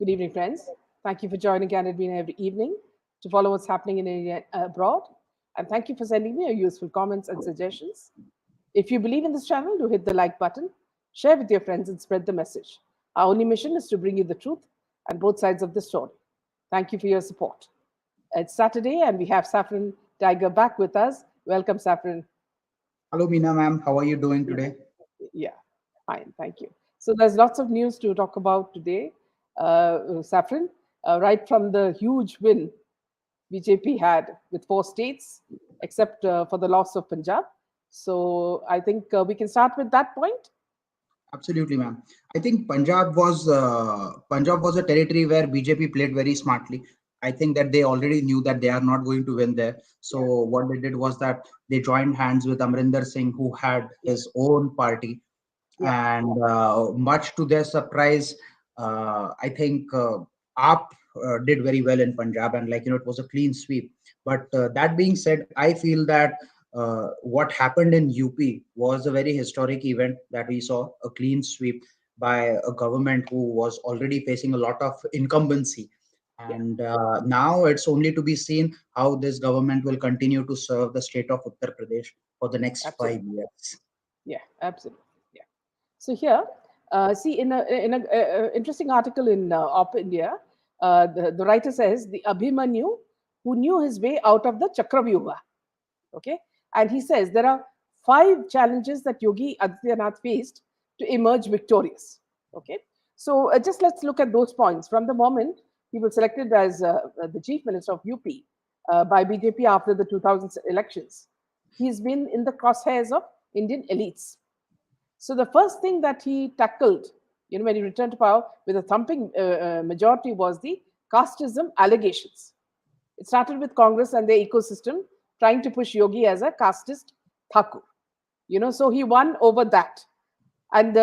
Good evening, friends. Thank you for joining Canada every evening to follow what's happening in India and abroad. And thank you for sending me your useful comments and suggestions. If you believe in this channel, do hit the like button, share with your friends, and spread the message. Our only mission is to bring you the truth and both sides of the story. Thank you for your support. It's Saturday, and we have Saffron Tiger back with us. Welcome, Saffron. Hello, Meena ma'am. How are you doing today? Yeah, fine, thank you. So there's lots of news to talk about today, Saffron. Right from the huge win BJP had with 4 states, except for the loss of Punjab. So I think we can start with that point. Absolutely, ma'am. I think Punjab was a territory where BJP played very smartly. I think that they already knew that they are not going to win there. So Yeah, what they did was that they joined hands with Amrinder Singh, who had yeah, his own party, yeah, and much to their surprise, I think AAP did very well in Punjab, and it was a clean sweep. But that being said, I feel that what happened in UP was a very historic event, that we saw a clean sweep by a government who was already facing a lot of incumbency. yeah, And now it's only to be seen how this government will continue to serve the state of Uttar Pradesh for the next absolutely. 5 years. Yeah, absolutely. Yeah. So here, see, in a interesting article in Op India, the writer says the Abhimanyu who knew his way out of the Chakravyuha. Okay, and he says there are 5 challenges that Yogi Adityanath faced to emerge victorious. Okay, so just let's look at those points from the moment he was selected as the chief minister of UP by BJP after the 2000 elections. He's been in the crosshairs of Indian elites. So the first thing that he tackled, when he returned to power with a thumping majority, was the casteism allegations. It started with Congress and their ecosystem trying to push Yogi as a casteist Thakur. So he won over that. And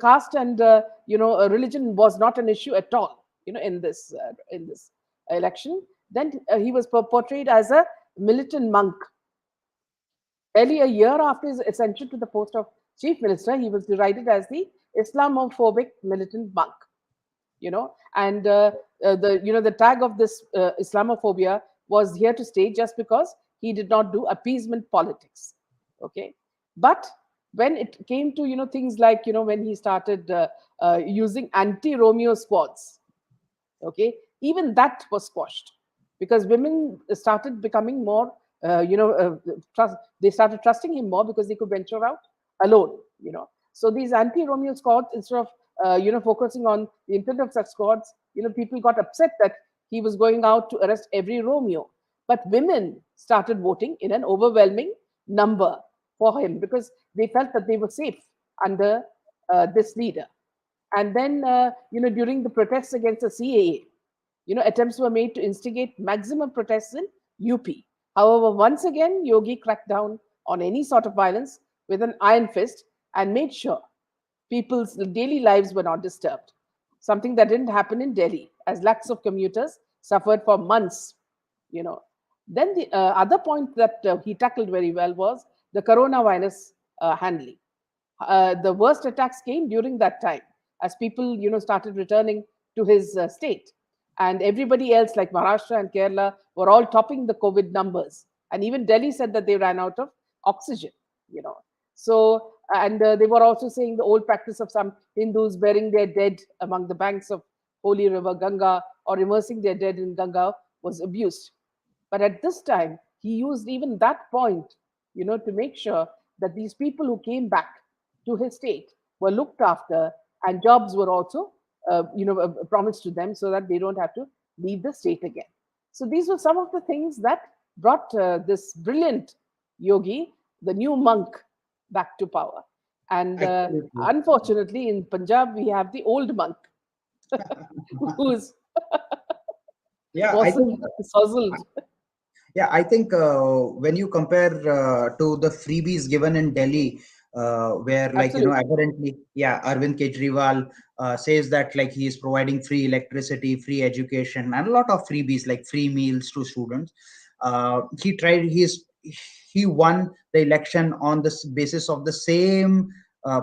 caste and religion was not an issue at all. In this election. Then he was portrayed as a militant monk. Barely a year after his ascension to the post of chief minister, he was derided as the Islamophobic militant monk. And the tag of this Islamophobia was here to stay just because he did not do appeasement politics. Okay, but when it came to things like when he started using anti-Romeo squads, okay, even that was squashed because women started becoming more they started trusting him more because they could venture out alone. So these anti-Romeo squads, instead of focusing on the intent of such squads, people got upset that he was going out to arrest every Romeo. But women started voting in an overwhelming number for him because they felt that they were safe under this leader. And then, during the protests against the CAA, attempts were made to instigate maximum protests in UP. However, once again, Yogi cracked down on any sort of violence with an iron fist and made sure people's daily lives were not disturbed. Something that didn't happen in Delhi, as lakhs of commuters suffered for months. You know. Then the other point that he tackled very well was the coronavirus handling. The worst attacks came during that time as people started returning to his state, and everybody else like Maharashtra and Kerala were all topping the COVID numbers, and even Delhi said that they ran out of oxygen. So and they were also saying the old practice of some Hindus burying their dead among the banks of holy river Ganga or immersing their dead in Ganga was abused. But at this time, he used even that point, to make sure that these people who came back to his state were looked after and jobs were also, promised to them so that they don't have to leave the state again. So these were some of the things that brought this brilliant yogi, the new monk, back to power. And Absolutely. unfortunately, in Punjab, we have the old monk who's Yeah, I wasn't think sozzled. Yeah, I think when you compare to the freebies given in Delhi, where Absolutely. apparently, yeah, Arvind Kejriwal says that he is providing free electricity, free education, and a lot of freebies like free meals to students. He won the election on the basis of the same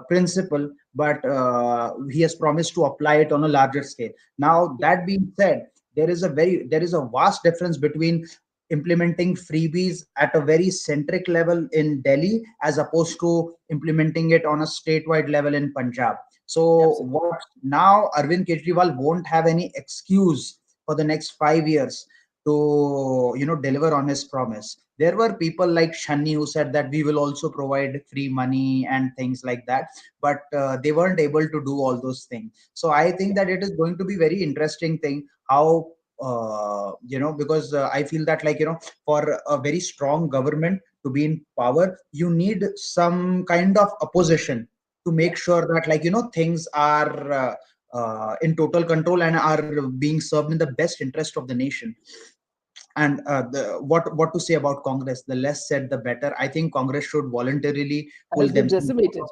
principle, but he has promised to apply it on a larger scale. Now, Yeah. that being said, there is a vast difference between implementing freebies at a very centric level in Delhi as opposed to implementing it on a statewide level in Punjab. So Absolutely. what now Arvind Kejriwal won't have any excuse for the next 5 years to deliver on his promise. There were people like Shani who said that we will also provide free money and things like that, but they weren't able to do all those things. So I think Yeah. that it is going to be very interesting thing how because I feel that for a very strong government to be in power, you need some kind of opposition to Yeah. make sure that things are in total control and are being served in the best interest of the nation. And what to say about Congress? The less said, the better. I think Congress should voluntarily pull Has been themselves. decimated.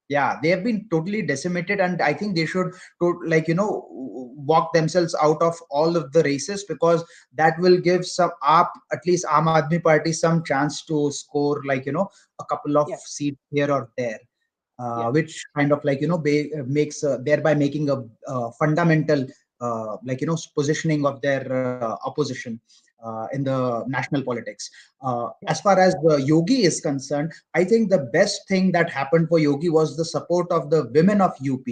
Yeah, they have been totally decimated, and I think they should walk themselves out of all of the races, because that will give some up at least Aam Aadmi Party some chance to score a couple of Yeah. seats here or there, Yeah. which kind of makes thereby making a fundamental positioning of their opposition in the national politics. Yeah. As far as Yogi is concerned, I think the best thing that happened for Yogi was the support of the women of UP,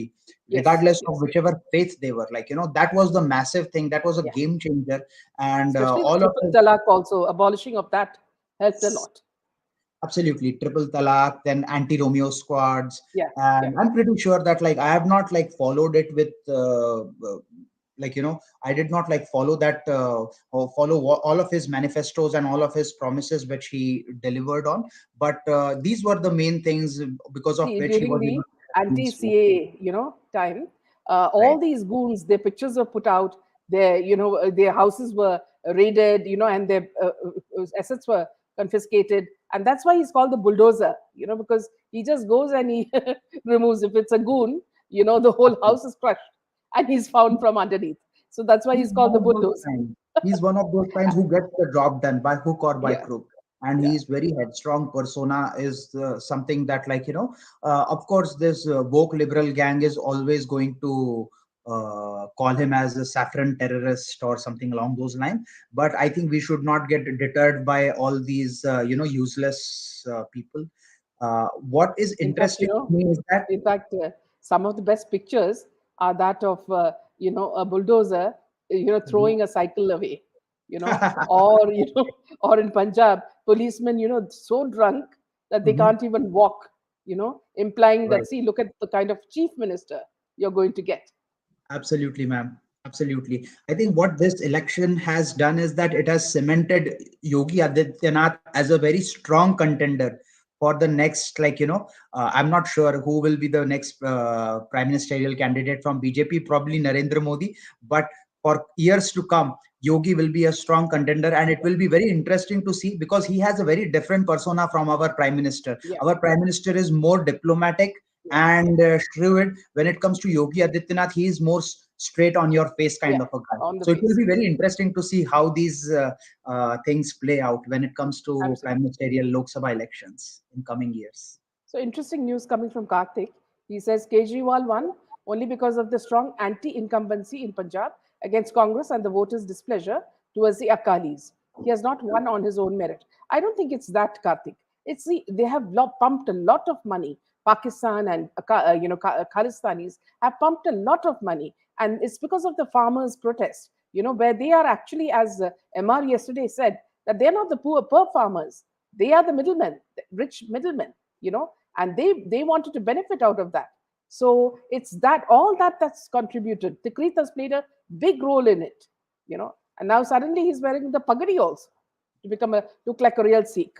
Yes. regardless of Yes. whichever faith they were. That was the massive thing. That was a Yeah. game changer, and Especially the all of triple the talaq also, abolishing of that helped a lot. absolutely triple talaq, then anti-Romeo squads, Yeah. Yeah. and I'm pretty sure that I have not followed it with I did not follow that or follow all of his manifestos and all of his promises which he delivered on, but these were the main things because of See, which he during was able the to win this war. anti-CAA, time, all Right. these goons, their pictures were put out, their houses were raided, and their assets were confiscated, and that's why he's called the bulldozer, because he just goes and he removes. If it's a goon, the whole house is crushed, and he's found from underneath. So that's why He's he's called one the of those bulldozer. kinds. He's one of those kinds who gets the job done by hook or by Yeah, crook. And yeah, he's very headstrong persona is something that of course, this woke liberal gang is always going to call him as a saffron terrorist or something along those lines. But I think we should not get deterred by all these, useless people. What is in fact, interesting to me is that In fact, some of the best pictures are that of a bulldozer, throwing a cycle away, or or in Punjab, policemen, so drunk that they Mhm. can't even walk, implying Right. that, see, look at the kind of chief minister you're going to get. Absolutely, ma'am. Absolutely. I think what this election has done is that it has cemented Yogi Adityanath as a very strong contender for the next, I'm not sure who will be the next prime ministerial candidate from BJP, probably Narendra Modi. But for years to come, Yogi will be a strong contender, and it will be very interesting to see because he has a very different persona from our prime minister. Yeah, Our prime minister is more diplomatic yeah, and shrewd. When it comes to Yogi Adityanath, he is more straight on your face kind yeah, of a guy. on the So it will face. be very interesting to see how these things play out when it comes to prime Absolutely. ministerial Lok Sabha elections in coming years. So interesting news coming from Karthik. He says Kejriwal won only because of the strong anti-incumbency in Punjab against Congress and the voters' displeasure towards the Akalis. He has not won on his own merit. I don't think it's that, Karthik. They have pumped a lot of money. Pakistan and Khalistanis have pumped a lot of money, and it's because of the farmers' protest. Where they are actually, as Mr. yesterday said, that they're not the poor farmers. They are the middlemen, the rich middlemen. And they wanted to benefit out of that. So it's that all that's contributed. Tikrit has played a big role in it, and now suddenly he's wearing the pagadi also to look like a real Sikh.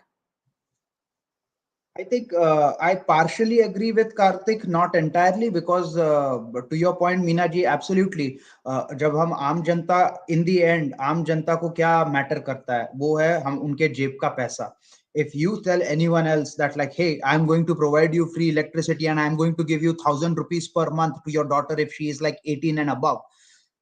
I think I partially agree with Karthik, not entirely, because to your point, Meena ji, absolutely. जब हम आम जनता in the end, आम जनता को क्या matter करता है? वो है हम उनके जेब का पैसा. If you tell anyone else that hey, I'm going to provide you free electricity and I'm going to give you 1,000 rupees per month to your daughter if she is 18 and above,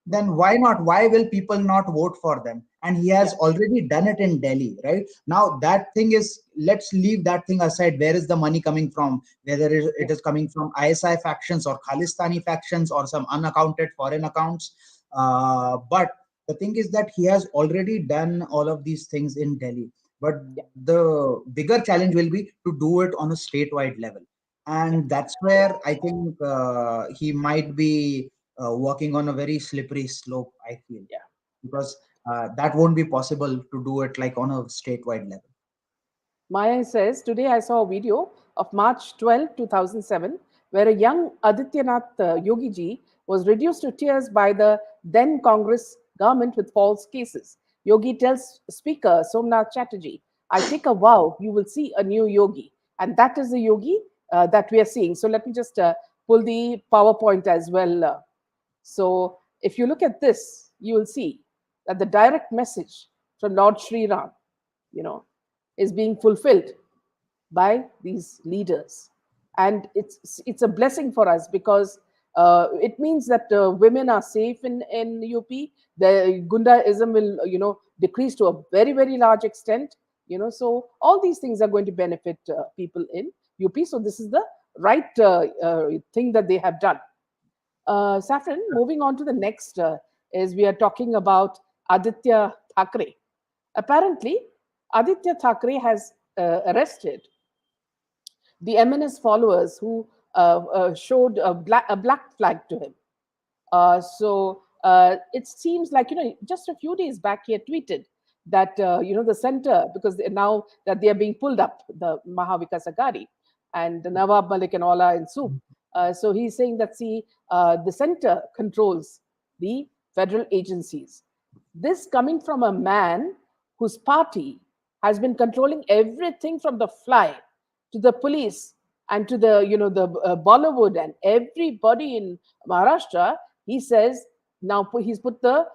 then why not? Why will people not vote for them? And he has Yeah, already done it in Delhi, right? Now that thing is, let's leave that thing aside. Where is the money coming from? Whether yeah, it is coming from ISI factions or Khalistani factions or some unaccounted foreign accounts. But the thing is that he has already done all of these things in Delhi. But yeah, the bigger challenge will be to do it on a statewide level. yeah, And that's where I think he might be working on a very slippery slope, I feel, yeah. because that won't be possible to do it like on a statewide level. Maya says, today I saw a video of March 12, 2007, where a young Adityanath Yogi ji was reduced to tears by the then Congress government with false cases. Yogi tells Speaker Somnath Chatterjee, I take a vow, you will see a new Yogi. And that is the Yogi that we are seeing. So let me just pull the PowerPoint as well. So if you look at this, you will see that the direct message from Lord Sri Ram, you know, is being fulfilled by these leaders, and it's a blessing for us because it means that women are safe in UP. The Gundaism will decrease to a very large extent. So all these things are going to benefit people in UP. So this is the right thing that they have done. Saffron, moving on to the next, is we are talking about Aditya Thackeray. Apparently, Aditya Thackeray has arrested the MNS followers who showed a black flag to him. So it seems like, just a few days back, he had tweeted that, the center, because now that they are being pulled up, the Mahavikas Agadi and the Nawab Malik and all are in soup. So he's saying that, see, the center controls the federal agencies. This coming from a man whose party has been controlling everything from the fly to the police and to the Bollywood and everybody in Maharashtra. He says now he's put the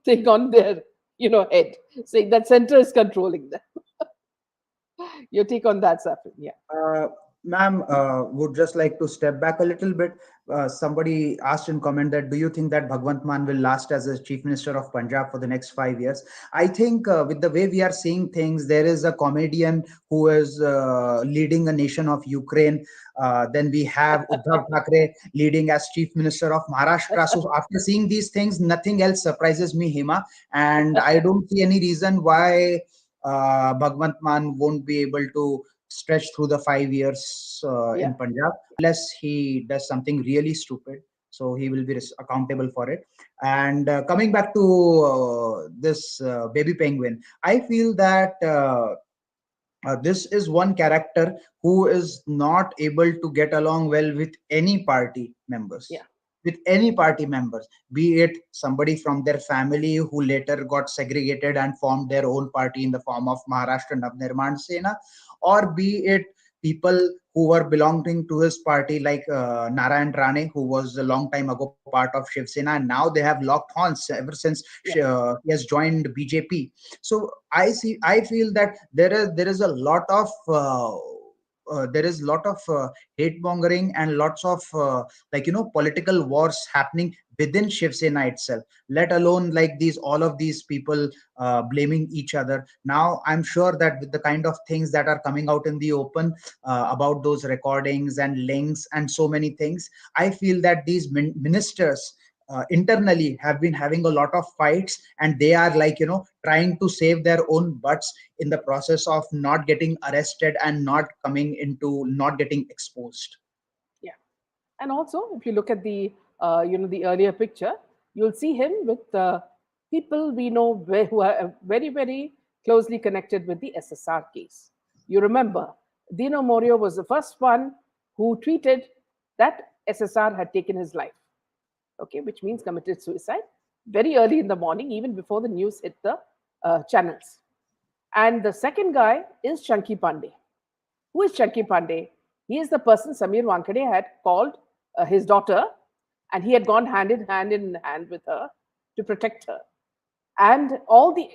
thing on their head, saying that center is controlling them. Your take on that, Safin? Yeah, Uh, Ma'am, would just like to step back a little bit. Somebody asked in comment that do you think that Bhagwant Mann will last as a chief minister of Punjab for the next 5 years? I think with the way we are seeing things, there is a comedian who is leading a nation of Ukraine. Then we have Uddhav Thackeray leading as chief minister of Maharashtra. So after seeing these things, nothing else surprises me, Hima, and I don't see any reason why Bhagwant Mann won't be able to stretch through the 5 years yeah, in Punjab unless he does something really stupid. So he will be accountable for it. And coming back to this baby penguin, I feel that this is one character who is not able to get along well with any party members. yeah, With any party members, be it somebody from their family who later got segregated and formed their own party in the form of Maharashtra Navnirman Sena, or be it people who were belonging to his party like Narayan Rane, who was a long time ago part of Shiv Sena, and now they have locked horns ever since yeah, he has joined BJP. So I feel that there is a lot of there is lot of hate mongering and lots of political wars happening within Shiv Sena itself, let alone like these all of these people blaming each other. Now I'm sure that with the kind of things that are coming out in the open about those recordings and links and so many things, I feel that these ministers internally have been having a lot of fights, and they are trying to save their own butts in the process of not getting arrested and not getting exposed. yeah. And also, if you look at the earlier picture, you'll see him with people we know who are very closely connected with the SSR case. You remember, Dino Morio was the first one who tweeted that SSR had taken his life. Okay, which means committed suicide very early in the morning, even before the news hit the channels. And the second guy is Chunky Pandey. Who is Chunky Pandey? He is the person Samir Wankade had called his daughter, and he had gone hand in hand with her to protect her. And all the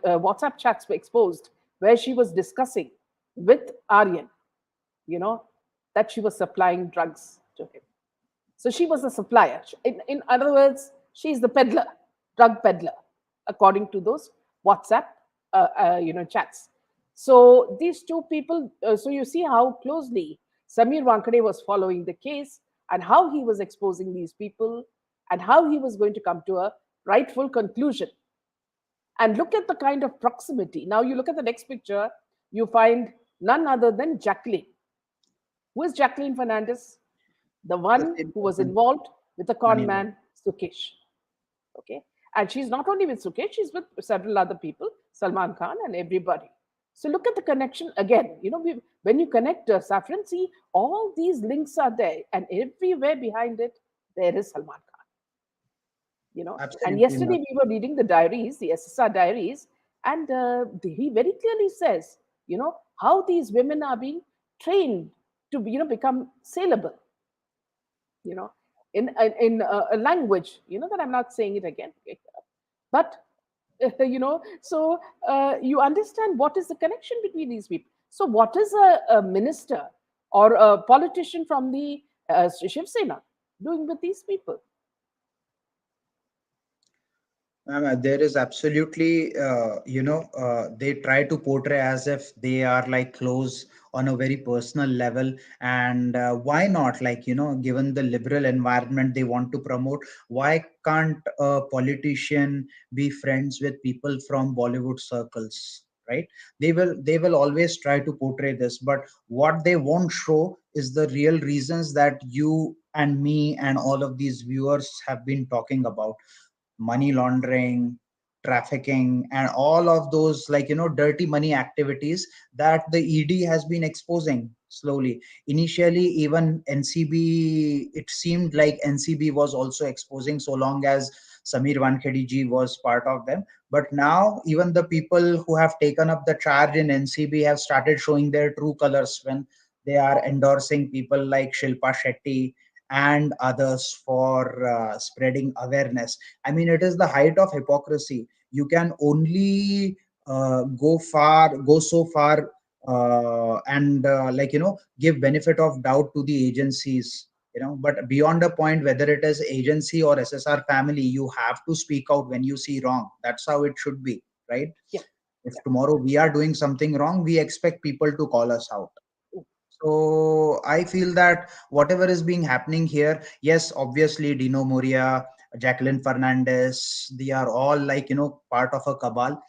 WhatsApp chats were exposed where she was discussing with Aryan, you know, that she was supplying drugs to him. So she was a supplier. In other words, She's the peddler, drug peddler, according to those WhatsApp chats. So these two people, so you see how closely Samir Wankade was following the case and how he was exposing these people and how he was going to come to a rightful conclusion. And look at the kind of proximity. Now you look at the next picture, you find none other than Jacqueline. Who is Jacqueline Fernandez? The The one same who was person, involved with the con money. man Sukesh. Okay, and she's not only with Sukesh, she's with several other people, Salman Khan and everybody. So look at the connection again. When you connect Saffron, see all these links are there, and everywhere behind it there is Salman Khan. And Absolutely yesterday not. we were reading the diaries, the SSR diaries, and he very clearly says, how these women are being trained to, become saleable, you know, in a language, that I'm not saying it again, but so you understand what is the connection between these people. So what is a minister or a politician from the Shiv Sena doing with these people? There is absolutely, they try to portray as if they are like close on a very personal level. And why not? Like, given the liberal environment they want to promote, why can't a politician be friends with people from Bollywood circles? Right? They will always try to portray this, but what they won't show is the real reasons that you and me and all of these viewers have been talking about: money laundering, trafficking, and all of those, like, dirty money activities that the ED has been exposing slowly. Initially, even NCB, it seemed like NCB was also exposing, so long as Samir Wankhedi ji was part of them. But now even the people who have taken up the charge in NCB have started showing their true colors when they are endorsing people like Shilpa Shetty and others for spreading awareness. I mean, it is the height of hypocrisy. You can only go so far, and give benefit of doubt to the agencies. But beyond a point, whether it is agency or SSR family, you have to speak out when you see wrong. That's how it should be, right? Yeah, If yeah. tomorrow we are doing something wrong, we expect people to call us out. Mm, So I feel that whatever is being happening here, yes, obviously Dino Moria, Jacqueline Fernandez, they are all, like, part of a cabal,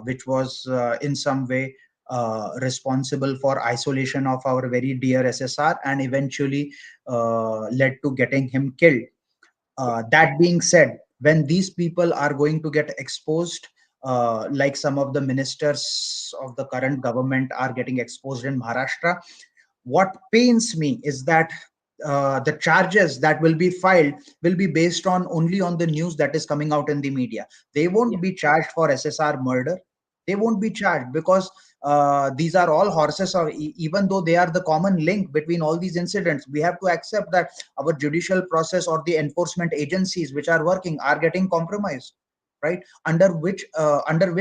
which was in some way responsible for isolation of our very dear SSR, and eventually led to getting him killed. yeah, That being said, when these people are going to get exposed, like some of the ministers of the current government are getting exposed in Maharashtra, what pains me is that the charges that will be filed will be based on only on the news that is coming out in the media. They yeah, won't be charged for SSR murder. They won't be charged because these are all horses, or even though they are the common link between all these incidents, we have to accept that our judicial process or the enforcement agencies which are working are getting compromised, right? Under which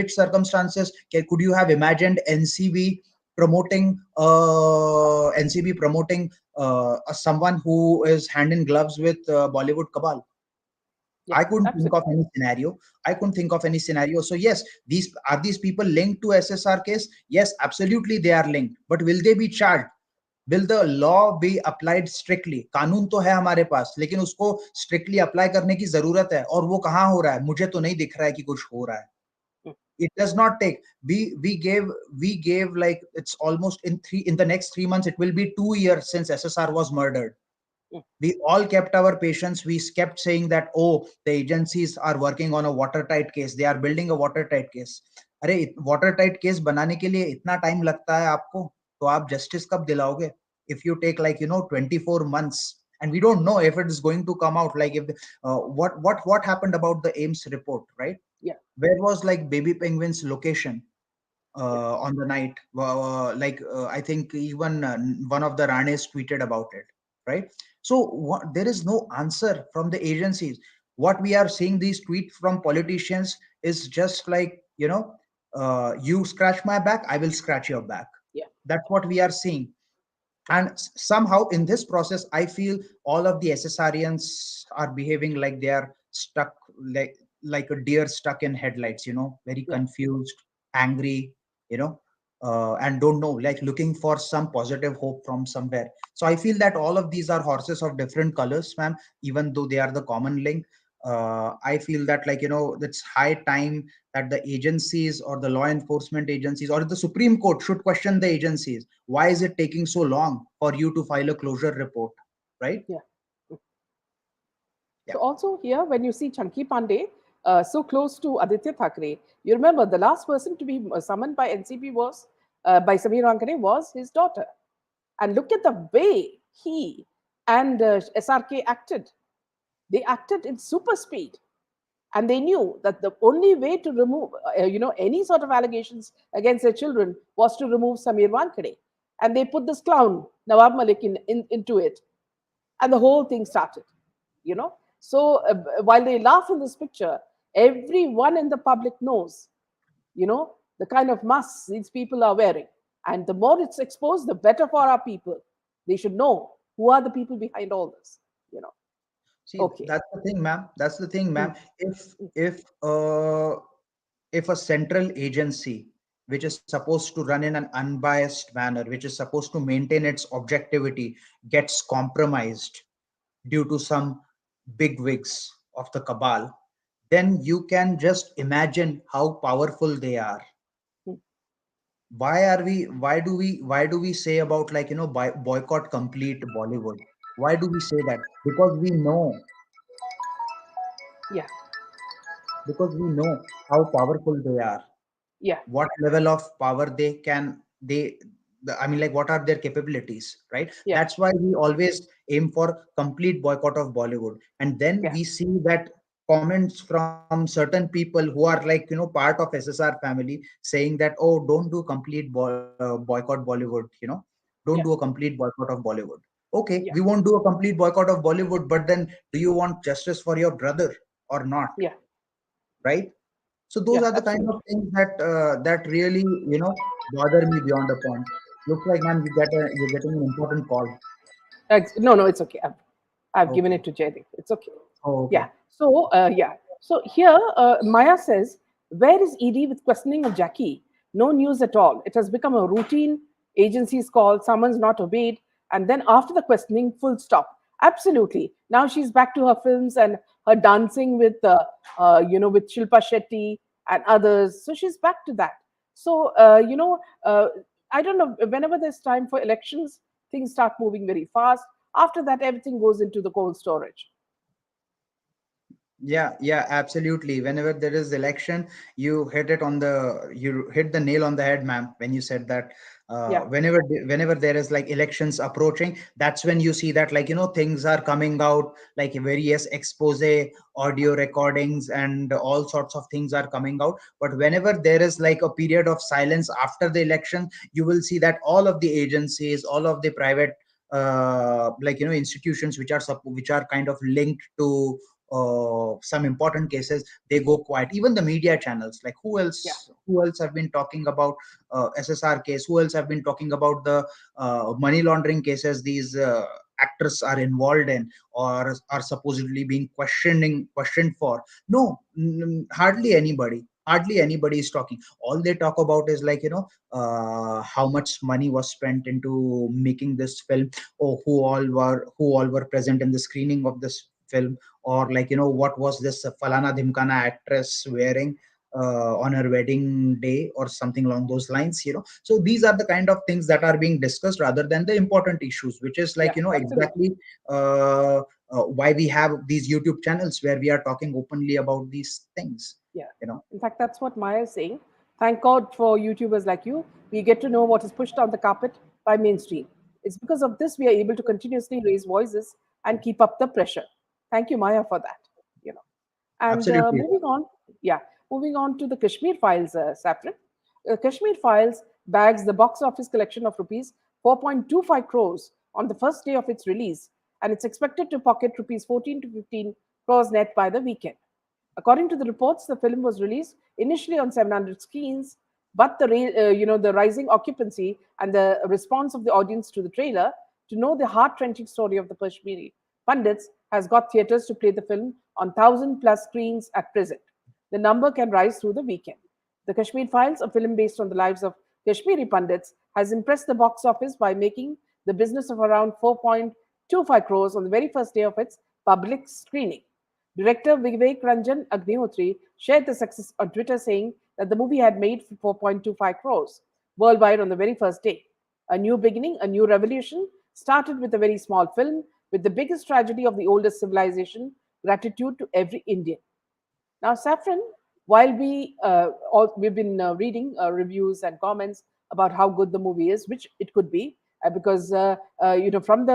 circumstances could you have imagined NCB promoting someone who is hand in gloves with Bollywood cabal? yeah, I couldn't think of absolutely. any scenario. I couldn't think of any scenario. So yes, these people linked to SSR case? Yes, absolutely they are linked. But will they be charged? Will the law be applied strictly? कानून तो है हमारे पास, लेकिन उसको strictly apply करने की जरूरत है, और वो कहाँ हो रहा है? मुझे तो नहीं दिख रहा है कि कुछ हो रहा है. Mm, It does not take. We gave like, it's almost in the next 3 months it will be 2 years since SSR was murdered. mm, We all kept our patience. We kept saying that, oh, the agencies are working on a watertight case, they are building a watertight case. अरे, watertight case बनाने के लिए इतना time लगता है आपको, तो आप justice कब दिलाओगे? If you take, like, 24 months, and we don't know if it is going to come out, like, if what happened about the AIMS report, right? yeah, Where was, like, baby penguin's location yeah, on the night? I think even one of the Ranes tweeted about it, right? So there is no answer from the agencies. What we are seeing, these tweets from politicians, is just like, you scratch my back, I will scratch your back. yeah, That's what we are seeing. And somehow in this process, I feel all of the SSRians are behaving like they are stuck like a deer stuck in headlights, very yeah, confused, angry, you know, and don't know, like looking for some positive hope from somewhere. So I feel that all of these are horses of different colors, ma'am, even though they are the common link. I feel that, like, it's high time that the agencies or the law enforcement agencies or the Supreme Court should question the agencies. Why is it taking so long for you to file a closure report, right? yeah. Yeah. So also here, when you see Chunky Pandey so close to Aditya Thackeray, you remember the last person to be summoned by NCP was by Samir Wankade was his daughter. And look at the way he and SRK acted. They acted in super speed, and they knew that the only way to remove any sort of allegations against their children was to remove Samir Wankade. And they put this clown Nawab Malik into it, and the whole thing started. So while they laugh in this picture, everyone in the public knows the kind of masks these people are wearing, and the more it's exposed, the better for our people. They should know who are the people behind all this. you know See, okay. that's the thing, ma'am. That's the thing, Mm, ma'am. If a central agency which is supposed to run in an unbiased manner, which is supposed to maintain its objectivity, gets compromised due to some bigwigs of the cabal, then you can just imagine how powerful they are. mm, Why do we say about, like, boycott complete Bollywood? Why do we say that? yeah, Because we know how powerful they are, yeah, what level of power I mean, like, what are their capabilities, right? yeah, That's why we always aim for complete boycott of Bollywood. And then yeah, we see that comments from certain people who are, like, part of SSR family, saying that, oh, don't do complete boycott Bollywood, don't do yeah, a complete boycott of Bollywood. Okay, yeah, we won't do a complete boycott of Bollywood, but then do you want justice for your brother or not, yeah, right? So those yeah, are the kind of absolutely. things that really, bother me beyond a point. Looks like, man, you're getting an important call. No, no, it's okay. I've given Okay. it to Jaydeep. It's okay. Oh, Yeah. okay. Yeah. So here, Maya says, "Where is ED with questioning of Jackie? No news at all. It has become a routine. Agencies call, summons not obeyed, and then after the questioning, full stop." Absolutely. Now she's back to her films and her dancing with Shilpa Shetty and others. So she's back to that. So I don't know. Whenever there's time for elections, things start moving very fast. After that, everything goes into the cold storage. Yeah, yeah, absolutely. Whenever there is election, you hit the nail on the head, ma'am, when you said that. Yeah, Whenever there is, like, elections approaching, that's when you see that, like, things are coming out, like various expose audio recordings and all sorts of things are coming out. But whenever there is, like, a period of silence after the election, you will see that all of the agencies, all of the private, institutions which are kind of linked to some important cases, they go quiet. Even the media channels, like, yeah, who else have been talking about SSR case, who else have been talking about the money laundering cases these actors are involved in, or are supposedly being questioned for? No, hardly anybody is talking. All they talk about is, like, how much money was spent into making this film, or who all were present in the screening of this film, or, like, what was this Falana Dhimkana actress wearing on her wedding day, or something along those lines. So these are the kind of things that are being discussed, rather than the important issues, which is, like, yeah, absolutely. exactly uh, why we have these YouTube channels where we are talking openly about these things Yeah. you know In fact, that's what Maya is saying. Thank God for YouTubers like you. We get to know what is pushed on the carpet by mainstream. It's because of this we are able to continuously raise voices and keep up the pressure. Thank you, Maya, for that. You know. And Absolutely. moving on to the Kashmir Files, Saffron. Kashmir Files bags the box office collection of rupees 4.25 crores on the first day of its release, and it's expected to pocket rupees 14 to 15 crores net by the weekend. According to the reports, the film was released initially on 700 screens, but the rising occupancy and the response of the audience to the trailer to know the heart-wrenching story of the Kashmiri Pandits has got theaters to play the film on 1,000 plus screens at present. The number can rise through the weekend. The Kashmir Files, a film based on the lives of Kashmiri Pandits, has impressed the box office by making the business of around 4.25 crores on the very first day of its public screening. Director Vivek Ranjan Agnihotri shared the success on Twitter, saying that the movie had made 4.25 crores worldwide on the very first day. A new beginning, a new revolution started with a very small film, with the biggest tragedy of the oldest civilization, gratitude to every Indian. Now, Saffron, while we've been reading reviews and comments about how good the movie is, which it could be, because from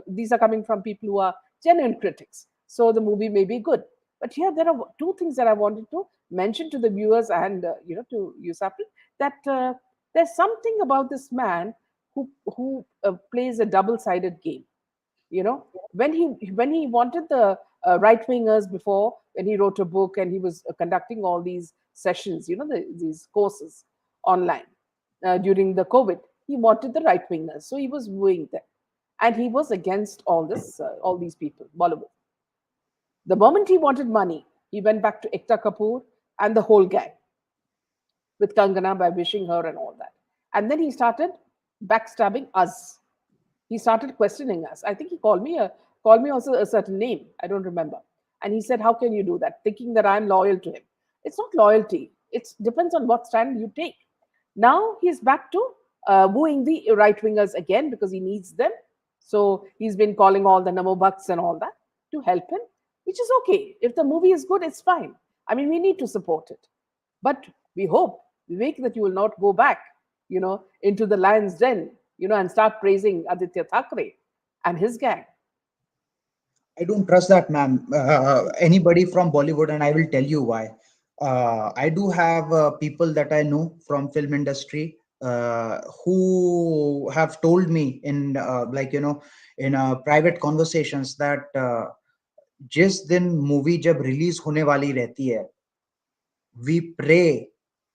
these are coming from people who are genuine critics, so the movie may be good. But here there are two things that I wanted to mention to the viewers and to you, Saffron, that there's something about this man who plays a double-sided game. When he wanted the right wingers before, when he wrote a book and he was conducting all these sessions, these courses online during the COVID, he wanted the right wingers, so he was wooing them, and he was against all these people, Bollywood. The moment he wanted money, he went back to Ekta Kapoor and the whole gang with Kangana by wishing her and all that. And then he started backstabbing us. He started questioning us. I think he called me also a certain name. I don't remember. And he said, "How can you do that?" Thinking that I'm loyal to him. It's not loyalty. It depends on what stand you take. Now he's back to wooing the right wingers again because he needs them. So he's been calling all the Namo Bhakts and all that to help him, which is okay. If the movie is good, it's fine. I mean, we need to support it. But we hope, Vivek, that you will not go back, into the lion's den, and start praising Aditya Thackeray and his gang. I don't trust that, ma'am. Anybody from Bollywood, and I will tell you why. I do have people that I know from film industry who have told me in in private conversations that जिस दिन movie जब release होने वाली रहती है, we pray,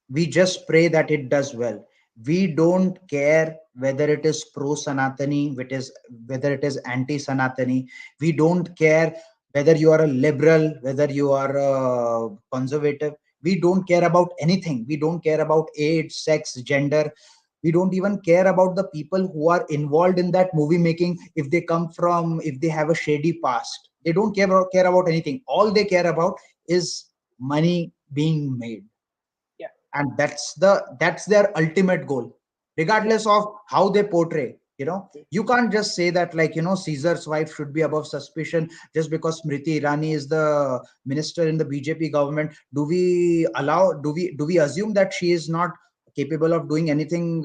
we just pray that it does well. We don't care whether it is pro Sanatani, whether it is anti Sanatani. We don't care whether you are a liberal, whether you are a conservative. We don't care about anything. We don't care about age, sex, gender. We don't even care about the people who are involved in that movie making, if they have a shady past. They don't care about anything. All they care about is money being made. Yeah. And that's their ultimate goal, regardless of how they portray. You can't just say that, Caesar's wife should be above suspicion just because Smriti Irani is the minister in the BJP government. Do we assume that she is not capable of doing anything,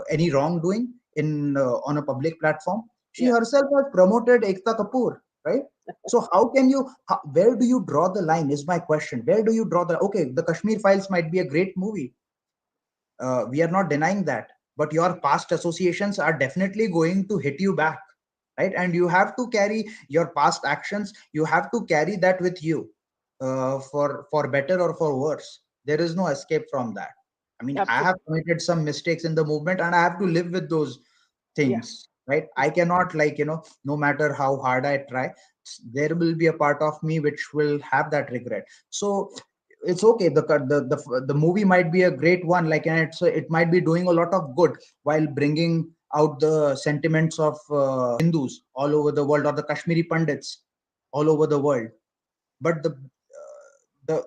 any wrongdoing on a public platform? She herself has promoted Ekta Kapoor, right? So where do you draw the line is my question. Where do you draw okay, the Kashmir Files might be a great movie. We are not denying that, but your past associations are definitely going to hit you back, right? And you have to carry your past actions. You have to carry that with you, for better or for worse. There is no escape from that. I mean, I have committed some mistakes in the movement, and I have to live with those things, right? I cannot, no matter how hard I try, there will be a part of me which will have that regret. So it's okay. The movie might be a great one, and it might be doing a lot of good while bringing out the sentiments of Hindus all over the world, or the Kashmiri Pandits all over the world. But the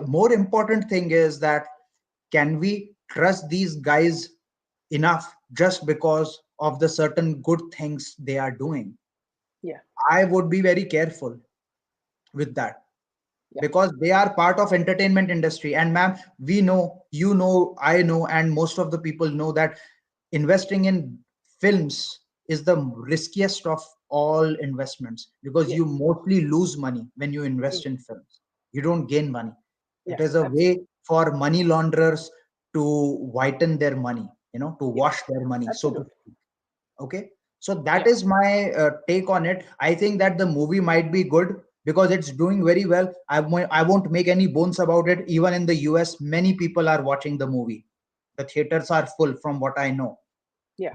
more important thing is that, can we trust these guys enough just because of the certain good things they are doing? I would be very careful with that, because they are part of entertainment industry. And ma'am, we know, I know, and most of the people know that investing in films is the riskiest of all investments, because you mostly lose money when you invest in films. You don't gain money. It is a way for money launderers to whiten their money, to wash their money, so to speak. Okay, so that is my take on it. I think that the movie might be good because it's doing very well. I won't make any bones about it. Even in the US, many people are watching the movie. The theaters are full, from what I know.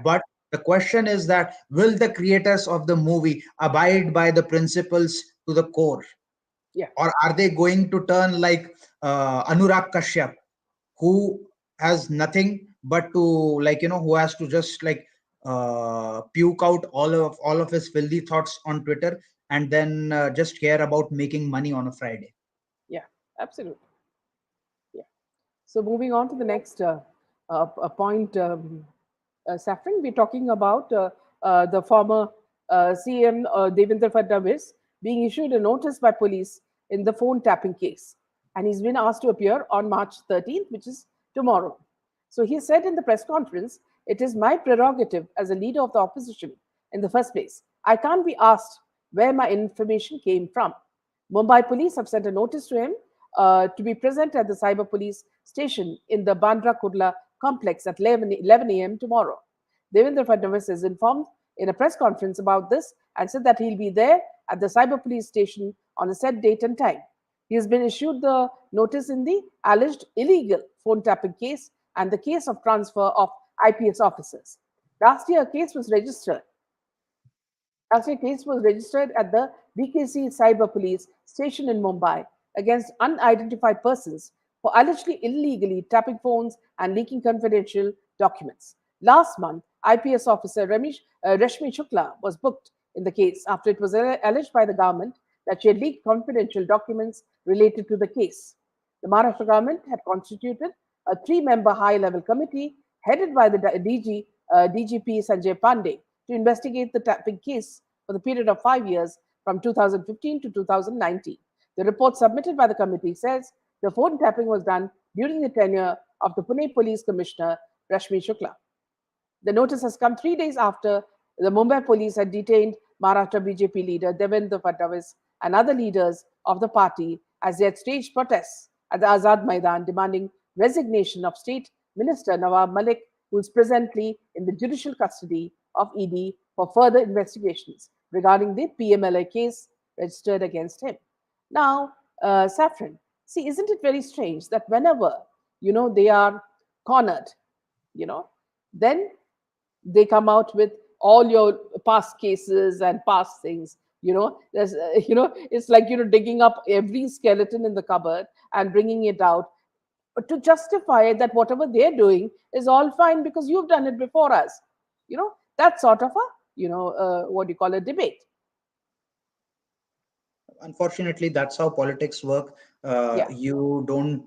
But the question is that, will the creators of the movie abide by the principles to the core? Yeah. or are they going to turn like Anurag Kashyap, who has nothing but to, like, who has to just like puke out all of his filthy thoughts on Twitter, and then just care about making money on a Friday. Yeah. Absolutely. Yeah. So moving on to the next point, Saffron, we're talking about the former CM Devendra Fadnavis being issued a notice by police in the phone tapping case, and he's been asked to appear on March 13th, which is tomorrow. So he said in the press conference, "It is my prerogative as a leader of the opposition in the first place. I can't be asked where my information came from." Mumbai police have sent a notice to him to be present at the cyber police station in the Bandra Kurla complex at 11 a.m. tomorrow. Devendra Fadnavis is informed in a press conference about this and said that he'll be there at the cyber police station on the set date and time. He has been issued the notice in the alleged illegal phone tapping case and the case of transfer of IPS officers. Last year, a case was registered as a case was registered at the BKC Cyber Police station in Mumbai against unidentified persons for allegedly illegally tapping phones and leaking confidential documents. Last month, IPS officer Rashmi Shukla was booked in the case after it was alleged by the government that she had leaked confidential documents related to the case. The Maharashtra government had constituted a three-member high-level committee headed by the DGP Sanjay Pandey to investigate the tapping case for the period of 5 years from 2015 to 2019. The report submitted by the committee says the phone tapping was done during the tenure of the Pune Police Commissioner Rashmi Shukla. The notice has come 3 days after the Mumbai police had detained Maharashtra BJP leader Devendra Fadnavis and other leaders of the party as they had staged protests at the Azad Maidan demanding resignation of State Minister Nawab Malik, who is presently in the judicial custody of ED for further investigations regarding the PMLA case registered against him. Now, Saffron, see, isn't it very strange that whenever they are cornered, you know, then they come out with all your past cases and past things. There's it's like digging up every skeleton in the cupboard and bringing it out to justify that whatever they're doing is all fine because you've done it before us. That sort of a what do you call a debate. Unfortunately, that's how politics work. Yeah, You don't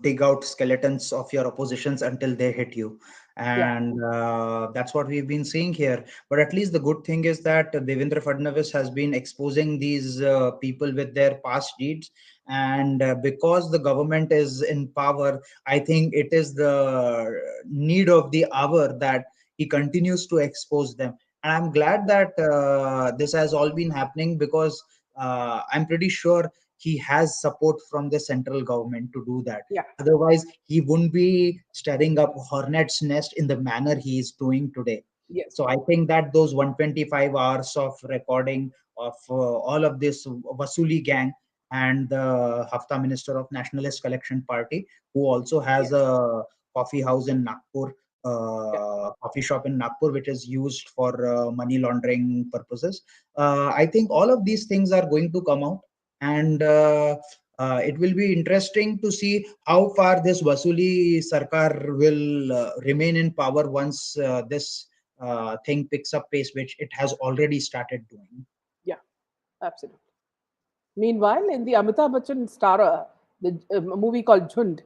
dig out skeletons of your oppositions until they hit you, yeah, and that's what we've been seeing here. But at least the good thing is that Devendra Fadnavis has been exposing these people with their past deeds, and because the government is in power, I think it is the need of the hour that he continues to expose them. And I'm glad that this has all been happening, because I'm pretty sure he has support from the central government to do that. yeah, Otherwise, he wouldn't be stirring up hornet's nest in the manner he is doing today. yes, So I think that those 125 hours of recording of all of this Vasuli gang and the Hafta Minister of Nationalist Collection Party, who also has yes, a coffee house in Nagpur, yeah, coffee shop in Nagpur, which is used for money laundering purposes. I think all of these things are going to come out, and it will be interesting to see how far this Vasuli Sarkar will remain in power once this thing picks up pace, which it has already started doing. yeah, absolutely. Meanwhile, in the Amitabh Bachchan starrer, the movie called Jhund,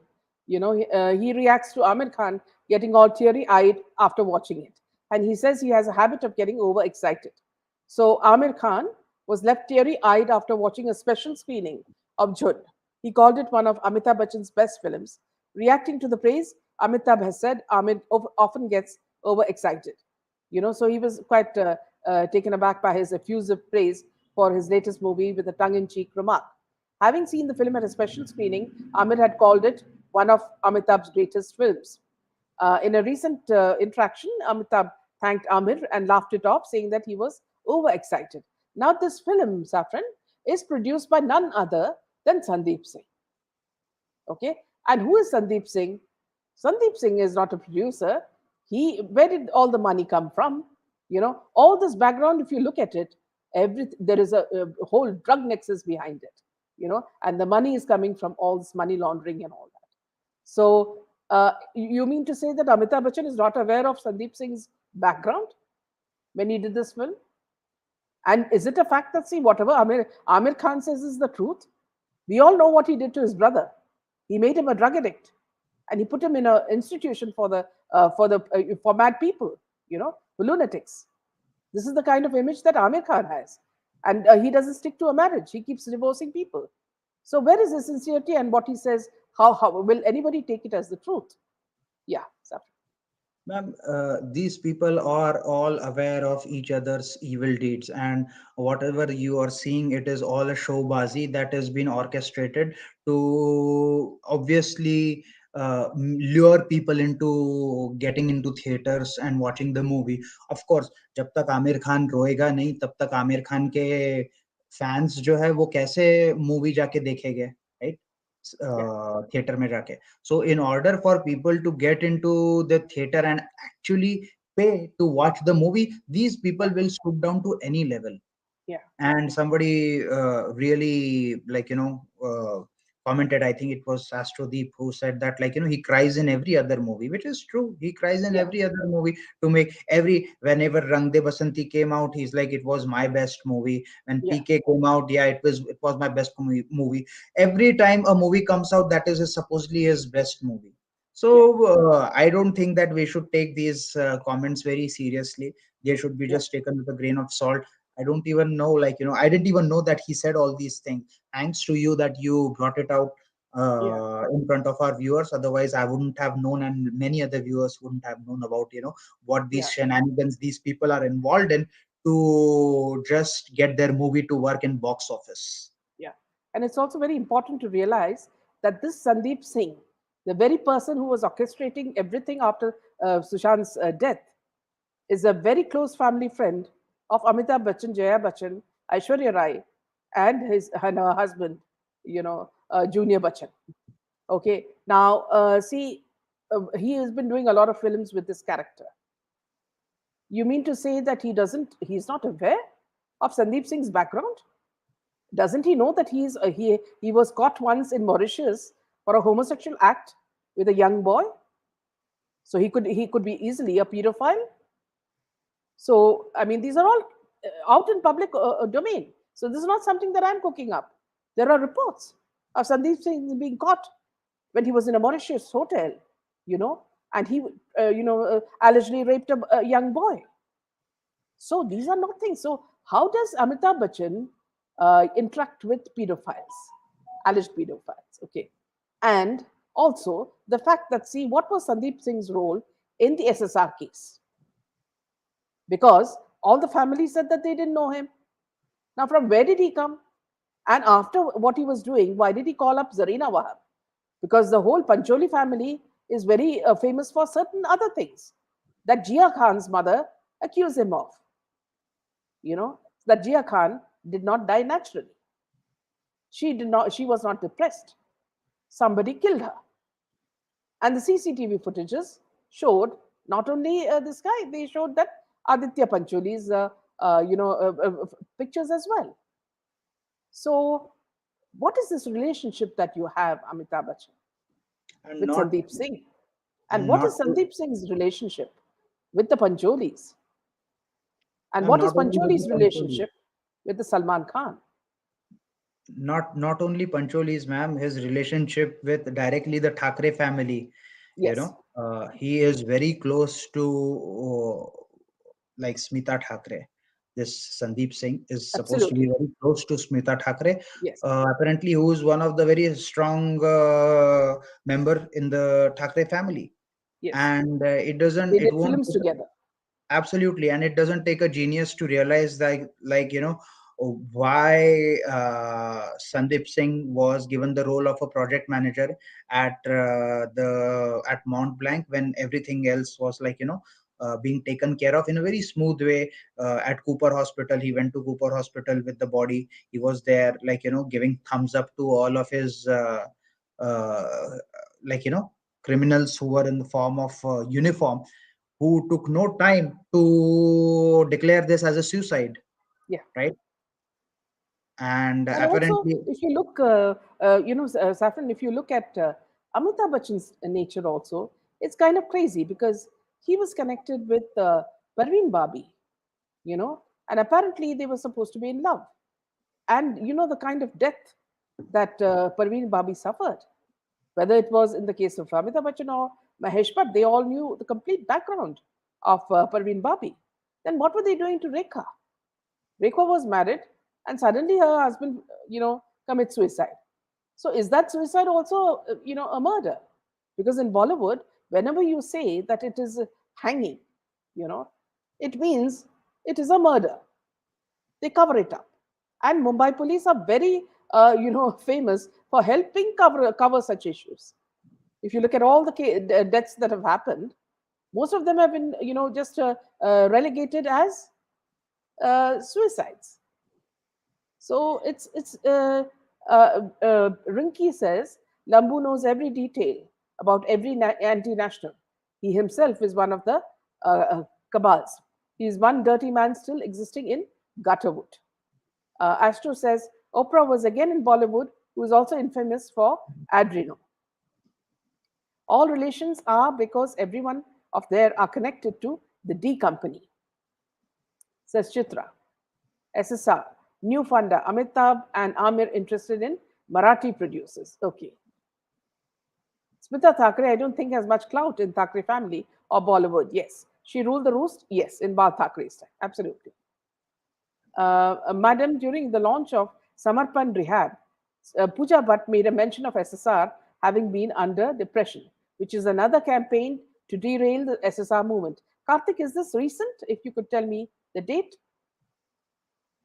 he reacts to Amir Khan getting all teary-eyed after watching it, and he says he has a habit of getting overexcited. So Amir Khan was left teary-eyed after watching a special screening of Jhund. He called it one of Amitabh Bachchan's best films. Reacting to the praise, Amitabh has said Amir often gets overexcited. So he was quite taken aback by his effusive praise for his latest movie with a tongue-in-cheek remark. Having seen the film at a special screening, Amir had called it one of Amitabh's greatest films. In a recent interaction, Amitabh thanked Amir and laughed it off, saying that he was overexcited. Now, this film, Saffron, is produced by none other than Sandeep Singh. Okay, and who is Sandeep Singh? Sandeep Singh is not a producer. Where did all the money come from? All this background, if you look at it, there is a whole drug nexus behind it. and the money is coming from all this money laundering and all that. So you mean to say that Amitabh Bachchan is not aware of Sandeep Singh's background when he did this film? And is it a fact that, see, whatever Amir Khan says is the truth? We all know what he did to his brother. He made him a drug addict, and he put him in an institution for mad people, for lunatics. This is the kind of image that Amir Khan has, and he doesn't stick to a marriage. He keeps divorcing people. So where is the sincerity? And what he says? How will anybody take it as the truth? Yeah, Saffron. Ma'am, these people are all aware of each other's evil deeds, and whatever you are seeing, it is all a showbazi that has been orchestrated to obviously lure people into getting into theaters and watching the movie. Of course, जब तक आमिर खान रोएगा नहीं, तब तक आमिर खान के fans जो है वो कैसे मूवी जाके देखेंगे, right? Yeah, Theater में जाके. So in order for people to get into the theater and actually pay to watch the movie, these people yeah, will stoop down to any level. yeah, And somebody really, like, commented, I think it was Astrodeep, who said that, like, he cries in every other movie, which is true. He cries in yeah, every other movie to make whenever Rang De Basanti came out, he's like, it was my best movie. When yeah, PK came out, yeah, it was my best movie. Every time a movie comes out, that is supposedly his best movie. yeah, So I don't think that we should take these comments very seriously. They should be yeah, just taken with a grain of salt. I don't even know, like, I didn't even know that he said all these things. Thanks to you that you brought it out yeah, in front of our viewers. Otherwise, I wouldn't have known, and many other viewers wouldn't have known about, what these yeah, shenanigans these people are involved in to just get their movie to work in box office. yeah. And it's also very important to realize that this Sandeep Singh, the very person who was orchestrating everything after Sushant's death, is a very close family friend of Amitabh Bachchan, Jaya Bachchan, Aishwarya Rai, and her husband, Junior Bachchan. Okay, now see, he has been doing a lot of films with this character. You mean to say that he's not aware of Sandeep Singh's background? Doesn't he know that he was caught once in Mauritius for a homosexual act with a young boy? So he could be easily a pedophile. So I mean, these are all out in public domain. So this is not something that I'm cooking up. There are reports of Sandeep Singh being caught when he was in a Mauritius hotel, and he, allegedly raped a young boy. So these are not things. So how does Amitabh Bachchan interact with pedophiles, alleged pedophiles? Okay, and also the fact that, see, what was Sandeep Singh's role in the SSR case? Because all the family said that they didn't know him. Now, from where did he come? And after what he was doing, why did he call up Zarina Wahab? Because the whole Pancholi family is very famous for certain other things that Jia Khan's mother accused him of. That Jia Khan did not die naturally. She was not depressed. Somebody killed her. And the CCTV footages showed not only this guy, they showed that Aditya Pancholi's pictures as well. So, what is this relationship that you have, Amitabh Bachchan, And with not Sandeep Singh? And and what not is Sandeep Singh's relationship with the Pancholis? And and what is not only with the Pancholi's Pancholis. relationship with the Salman Khan? Not only Pancholi's, ma'am, his relationship with directly the Thakre family. Yes, He is very close to like Smita Thakre. This Sandeep Singh is supposed to be absolutely. very close to Smita Thakre. Yes, Apparently, who is one of the very strong member in the Thakre family, yes. and They it did won't. films together. Absolutely, and it doesn't take a genius to realize that, like, why Sandeep Singh was given the role of a project manager at Mont Blanc when everything else was, like, being taken care of in a very smooth way. At Cooper Hospital, he went to Cooper Hospital with the body. He was there, like, giving thumbs up to all of his uh, like, criminals who were in the form of uniform, who took no time to declare this as a suicide, Yeah, right? And And also, apparently, if you look, Saffron, if you look at Amitabh Bachchan's nature also, it's kind of crazy because he was connected with Parveen Babi, and apparently they were supposed to be in love. And the kind of death that Parveen Babi suffered, whether it was in the case of Amitabh Bachchan or Mahesh Bhatt, they all knew the complete background of Parveen Babi. Then what were they doing to Rekha? Rekha was married, and suddenly her husband, commits suicide. So is that suicide also, a murder? Because in Bollywood, whenever you say that it is hanging, you know, it means it is a murder. They cover it up, and Mumbai police are very, famous for helping cover such issues. If you look at all the deaths that have happened, most of them have been, just relegated as suicides. So Rinki says Lambu knows every detail about every anti-national. He himself is one of the cabals. He is one dirty man still existing in Gutterwood. Astro says Oprah was again in Bollywood, who is also infamous for Adreno. All relations are because everyone of there are connected to the D company, says Chitra. SSR, new funder, Amitabh and Amir interested in Marathi producers. Okay. Smita Thackeray, I don't think has much clout in Thackeray family or Bollywood. Yes. She ruled the roost? Yes, in Bal Thackeray's time. Absolutely. Madam, during the launch of Samarpan Rehab, Pooja Bhatt made a mention of SSR having been under depression, which is another campaign to derail the SSR movement. Karthik, is this recent? If you could tell me the date.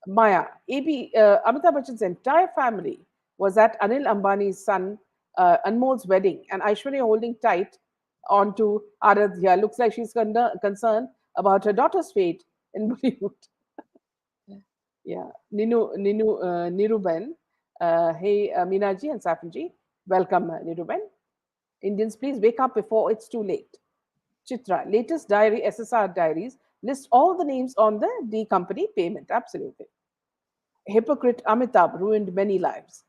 Maya, Amitabh Bachchan's entire family was at Anil Ambani's son Anmol's wedding, and Aishwarya holding tight onto Aradhya. Looks like she's concerned about her daughter's fate in Bollywood. Yeah, Niruben. Hey, Minaji and Safinji. Welcome, Niruben. Indians, please wake up before it's too late. Chitra, latest diary, SSR diaries, list all the names on the D company payment. Absolutely. Hypocrite Amitabh ruined many lives.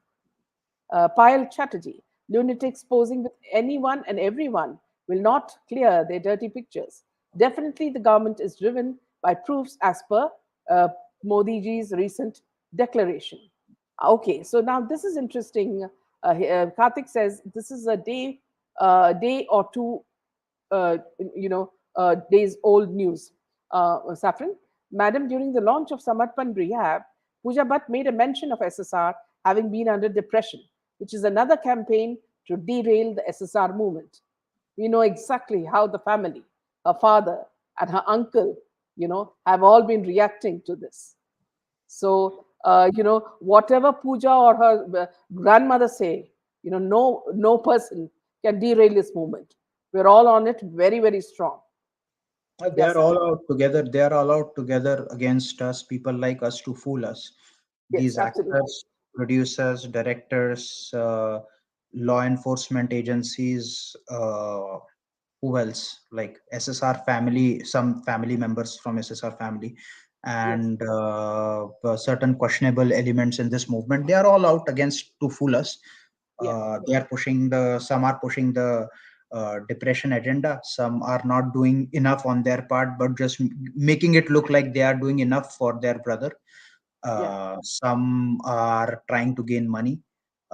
Payal Chatterjee, lunatics posing with anyone and everyone will not clear their dirty pictures. Definitely, the government is driven by proofs as per uh, Modi ji's recent declaration. Okay, so now this is interesting. Karthik says this is a day or two, days old news. Saffron, Madam, during the launch of Samarpan Rehab, Pooja Bhatt made a mention of SSR having been under depression, which is another campaign to derail the SSR movement. We know exactly how the family, her father, and her uncle, have all been reacting to this. So, whatever Pooja or her grandmother say, no person can derail this movement. We're all on it very, very strong. they Yes, are all Safin. out together. They are all out together against us, people like us, to fool us. Yes, These absolutely. actors, producers, directors, law enforcement agencies, who else? Like SSR family, some family members from SSR family, Yes, and certain questionable elements in this movement. They are all out against to fool us. yeah, They are pushing the. Some are pushing the depression agenda. Some are not doing enough on their part, but just making it look like they are doing enough for their brother. yeah, Some are trying to gain money.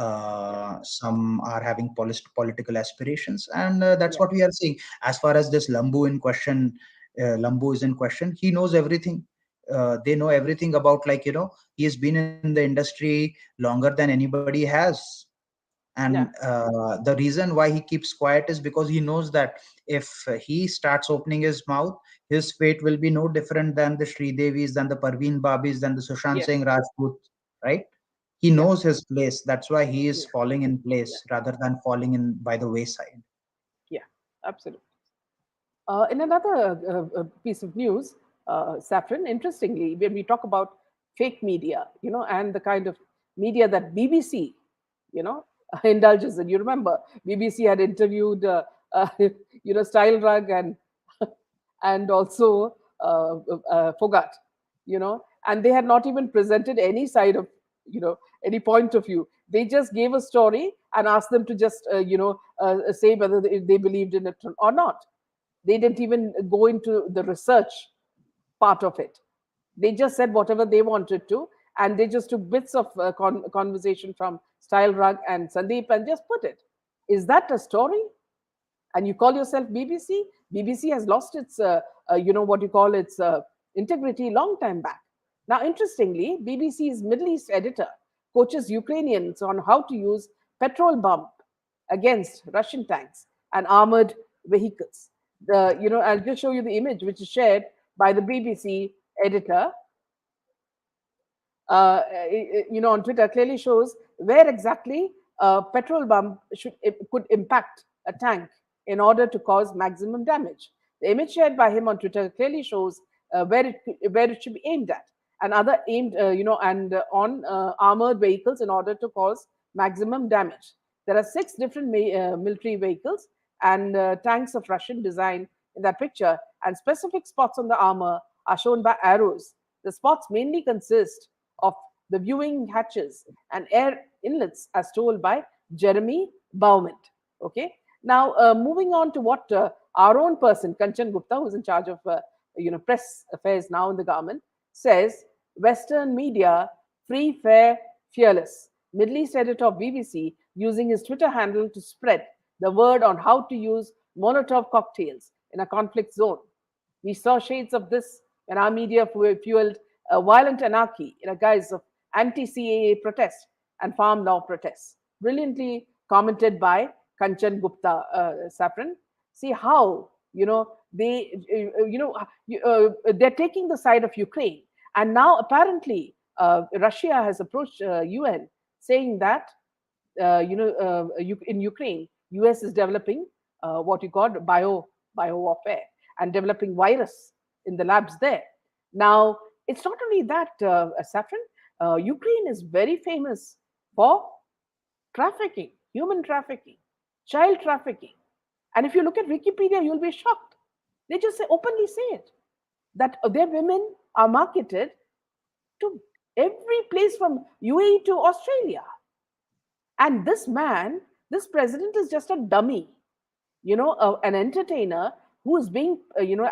yeah, Some are having political aspirations, and that's yeah, what we are seeing. As far as this Lambu in question, Lambu is in question. He knows everything. They know everything about, like, he has been in the industry longer than anybody has. And yeah, the reason why he keeps quiet is because he knows that if he starts opening his mouth, his fate will be no different than the Sri Devis, than the Parveen Babis, than the Sushant yes, Singh Rajput, right? He yeah, knows his place. That's why he is yeah, falling in yeah, place rather than falling in by the wayside. yeah, absolutely. In another piece of news, Saffron, interestingly, when we talk about fake media, and the kind of media that BBC, you know, indulges in. You remember, BBC had interviewed, Style Rug and also Fogat, and they had not even presented any side of, any point of view. They just gave a story and asked them to just say whether they believed in it or not. They didn't even go into the research part of it. They just said whatever they wanted to, and they just took bits of conversation from Style Rug and Sandeep and just put it. Is that a story? And you call yourself BBC? BBC has lost its, what you call its integrity long time back. Now, interestingly, BBC's Middle East editor coaches Ukrainians on how to use petrol bomb against Russian tanks and armored vehicles. I'll just show you the image which is shared by the BBC editor on Twitter, clearly shows where exactly a petrol bomb could impact a tank in order to cause maximum damage. The image shared by him on Twitter clearly shows where it should be aimed at, and other aimed, on armored vehicles in order to cause maximum damage. There are 6 different military vehicles and tanks of Russian design in that picture, and specific spots on the armor are shown by arrows. The spots mainly consist of the viewing hatches and air inlets, as told by Jeremy Baument. Okay. Now, moving on to what our own person, Kanchan Gupta, who's in charge of press affairs now in the government, says: Western media, free, fair, fearless. Middle East editor of BBC using his Twitter handle to spread the word on how to use Molotov cocktails in a conflict zone. We saw shades of this when our media fueled violent anarchy in a guise of anti-CAA protests and farm law protests. Brilliantly commented by Kanchan Gupta, Saffron. See how they're taking the side of Ukraine, and now apparently Russia has approached UN saying that in Ukraine, US is developing what you call bio warfare and developing virus in the labs there. Now, it's not only that, Saffron. Ukraine is very famous for trafficking, human trafficking, child trafficking. And if you look at Wikipedia, you'll be shocked. They just openly say it, that their women are marketed to every place from UAE to Australia. And this man, this president, is just a dummy, an entertainer who is being,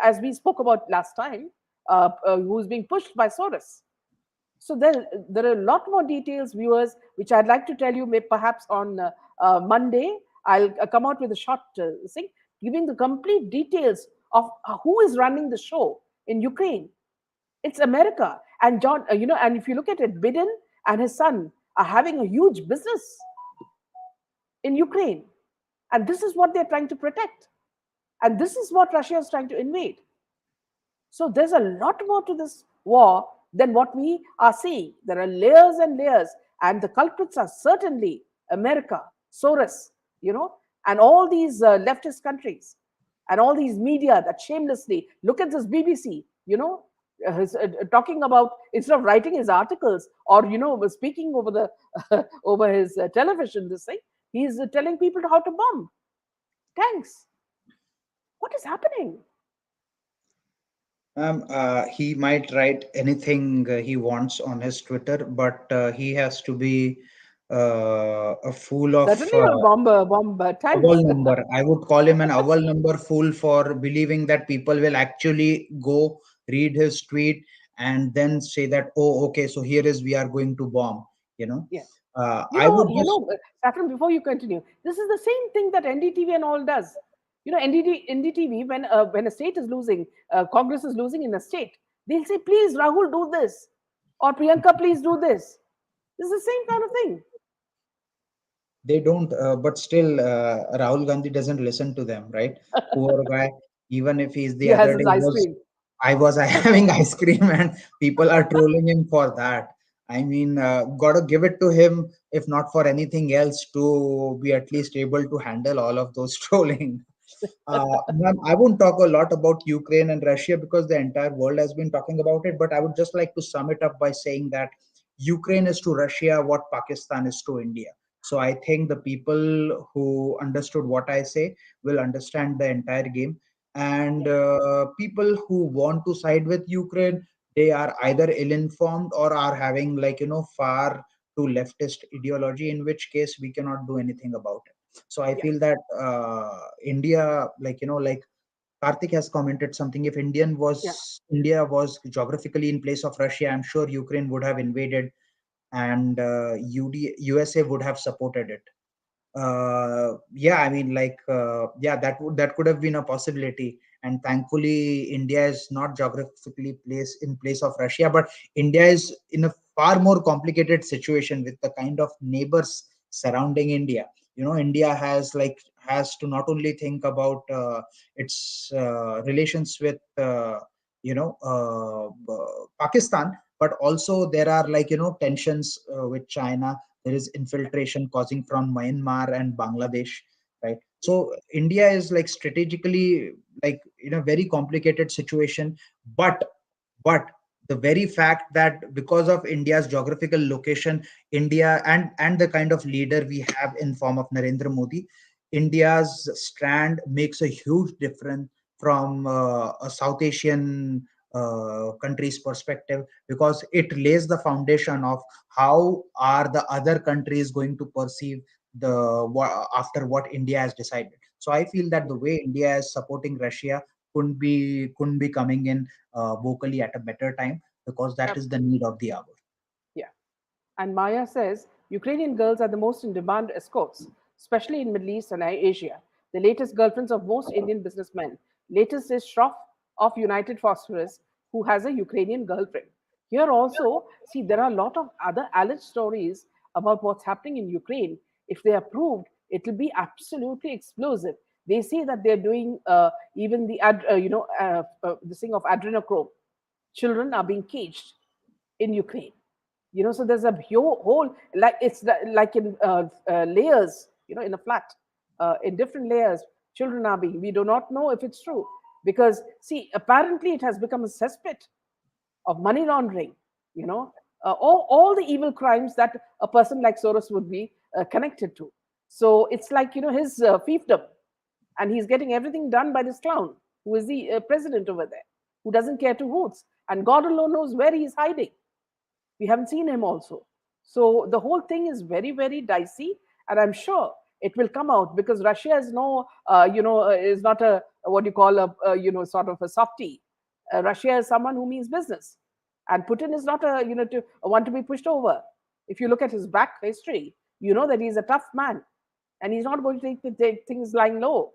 as we spoke about last time, who is being pushed by Soros. So there are a lot more details, viewers, which I'd like to tell you. Perhaps on Monday, I'll come out with a short thing, giving the complete details of who is running the show in Ukraine. It's America. And John, and if you look at it, Biden and his son are having a huge business in Ukraine. And this is what they're trying to protect. And this is what Russia is trying to invade. So there's a lot more to this war than what we are seeing. There are layers and layers, and the culprits are certainly America, Soros, and all these leftist countries, and all these media that shamelessly look at this BBC, talking about, instead of writing his articles or speaking over the over his television, this thing, he's telling people how to bomb tanks. What is happening? He might write anything he wants on his Twitter, but he has to be a fool of Certainly a bomb tanks. owl number. I would call him an owl number fool for believing that people will actually go read his tweet and then say that, oh, okay, so here is we are going to bomb. Yeah. I would just Saffron, before you continue, this is the same thing that NDTV and all does. NDTV, when a state is losing, Congress is losing in a state, they'll say, please, Rahul, do this. Or Priyanka, please do this. This is the same kind of thing. They don't, but still, Rahul Gandhi doesn't listen to them, right? Poor guy. Even if he's the He has other his day ice was, cream. I was having ice cream, and people are trolling him for that. I mean, gotta give it to him, if not for anything else, to be at least able to handle all of those trolling. Ma'am, I won't talk a lot about Ukraine and Russia because the entire world has been talking about it, but I would just like to sum it up by saying that Ukraine is to Russia what Pakistan is to India. So I think the people who understood what I say will understand the entire game. And people who want to side with Ukraine, they are either ill-informed or are having, like, far to leftist ideology, in which case we cannot do anything about it. So I Yeah. feel that India, like Karthik has commented something. If Yeah. India was geographically in place of Russia, I'm sure Ukraine would have invaded, and USA would have supported it. Yeah, I mean, yeah, that could have been a possibility. And thankfully, India is not geographically placed in place of Russia, but India is in a far more complicated situation with the kind of neighbors surrounding India. India has to not only think about its relations with Pakistan, but also there are tensions with China. There is infiltration causing from Myanmar and Bangladesh, right? So India is like strategically like in a very complicated situation. But but the very fact that because of India's geographical location, India and the kind of leader we have in form of Narendra Modi, India's strand makes a huge difference from a South Asian country's perspective, because it lays the foundation of how are the other countries going to perceive after what India has decided. So I feel that the way India is supporting Russia couldn't be coming in vocally at a better time, because that is the Absolutely. need of the hour. Yeah. And Maya says Ukrainian girls are the most in demand escorts, especially in Middle East and Asia. The latest girlfriends of most Indian businessmen. Latest is Shroff of United Phosphorus, who has a Ukrainian girlfriend. Here also, see, there are a lot of other alleged stories about what's happening in Ukraine. If they are proved, it will be absolutely explosive. They say that they're doing even the thing of adrenochrome. Children are being caged in Ukraine. So there's a whole, like it's like in layers, in a flat, in different layers. Children are being. We do not know if it's true, because see, apparently it has become a cesspit of money laundering. All the evil crimes that a person like Soros would be connected to. So it's like his fiefdom, and he's getting everything done by this clown who is the president over there, who doesn't care two hoots, and God alone knows where he's hiding. We haven't seen him also. So the whole thing is very, very dicey, and I'm sure it will come out, because Russia is is not a what you call a sort of a softie. Russia is someone who means business, and Putin is not a one to be pushed over. If you look at his back history, you know that he's a tough man, and he's not going to take things lying low.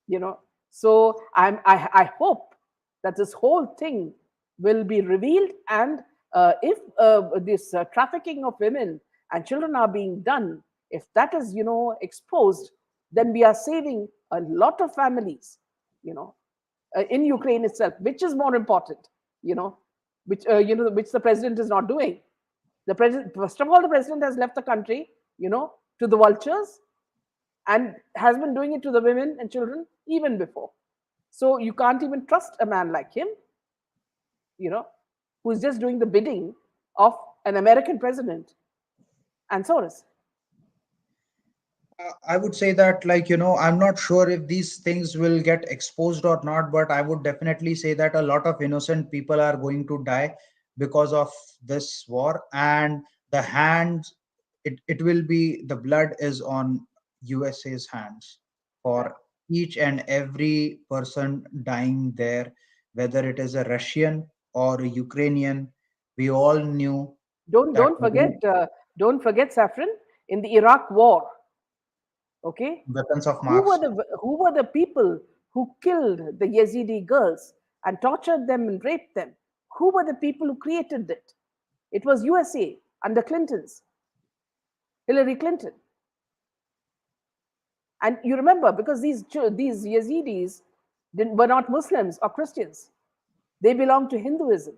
you know so I hope that this whole thing will be revealed, and if this trafficking of women and children are being done, if that is exposed, then we are saving a lot of families, you know in Ukraine itself, which is more important, you know which the president is not doing. The president, first of all, the president has left the country, to the vultures, and has been doing it to the women and children even before. So you can't even trust a man like him, you know, who's just doing the bidding of an American president and Soros. I would say that, I'm not sure if these things will get exposed or not, but I would definitely say that a lot of innocent people are going to die because of this war. And the hands, it will be, the blood is on USA's hands Right. for each and every person dying there, whether it is a Russian or a Ukrainian. We all knew Don't that don't forget don't forget, Saffron, in the Iraq war. Okay, weapons of mass. who were the people who killed the Yazidi girls and tortured them and raped them? Who were the people who created it? It was USA under Hillary Clinton. And you remember, because these Yazidis were not Muslims or Christians, they belonged to Hinduism,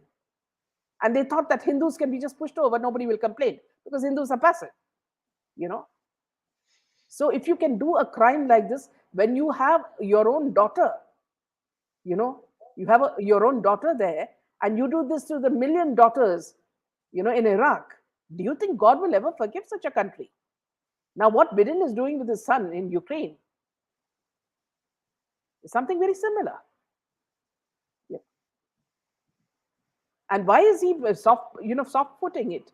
and they thought that Hindus can be just pushed over, nobody will complain, because Hindus are passive. You know, so if you can do a crime like this when you have your own daughter, you know, you have your own daughter there, and you do this to the million daughters, in Iraq. Do you think God will ever forgive such a country? Now, what Biden is doing with his son in Ukraine is something very similar. Yeah. And why is he soft footing it?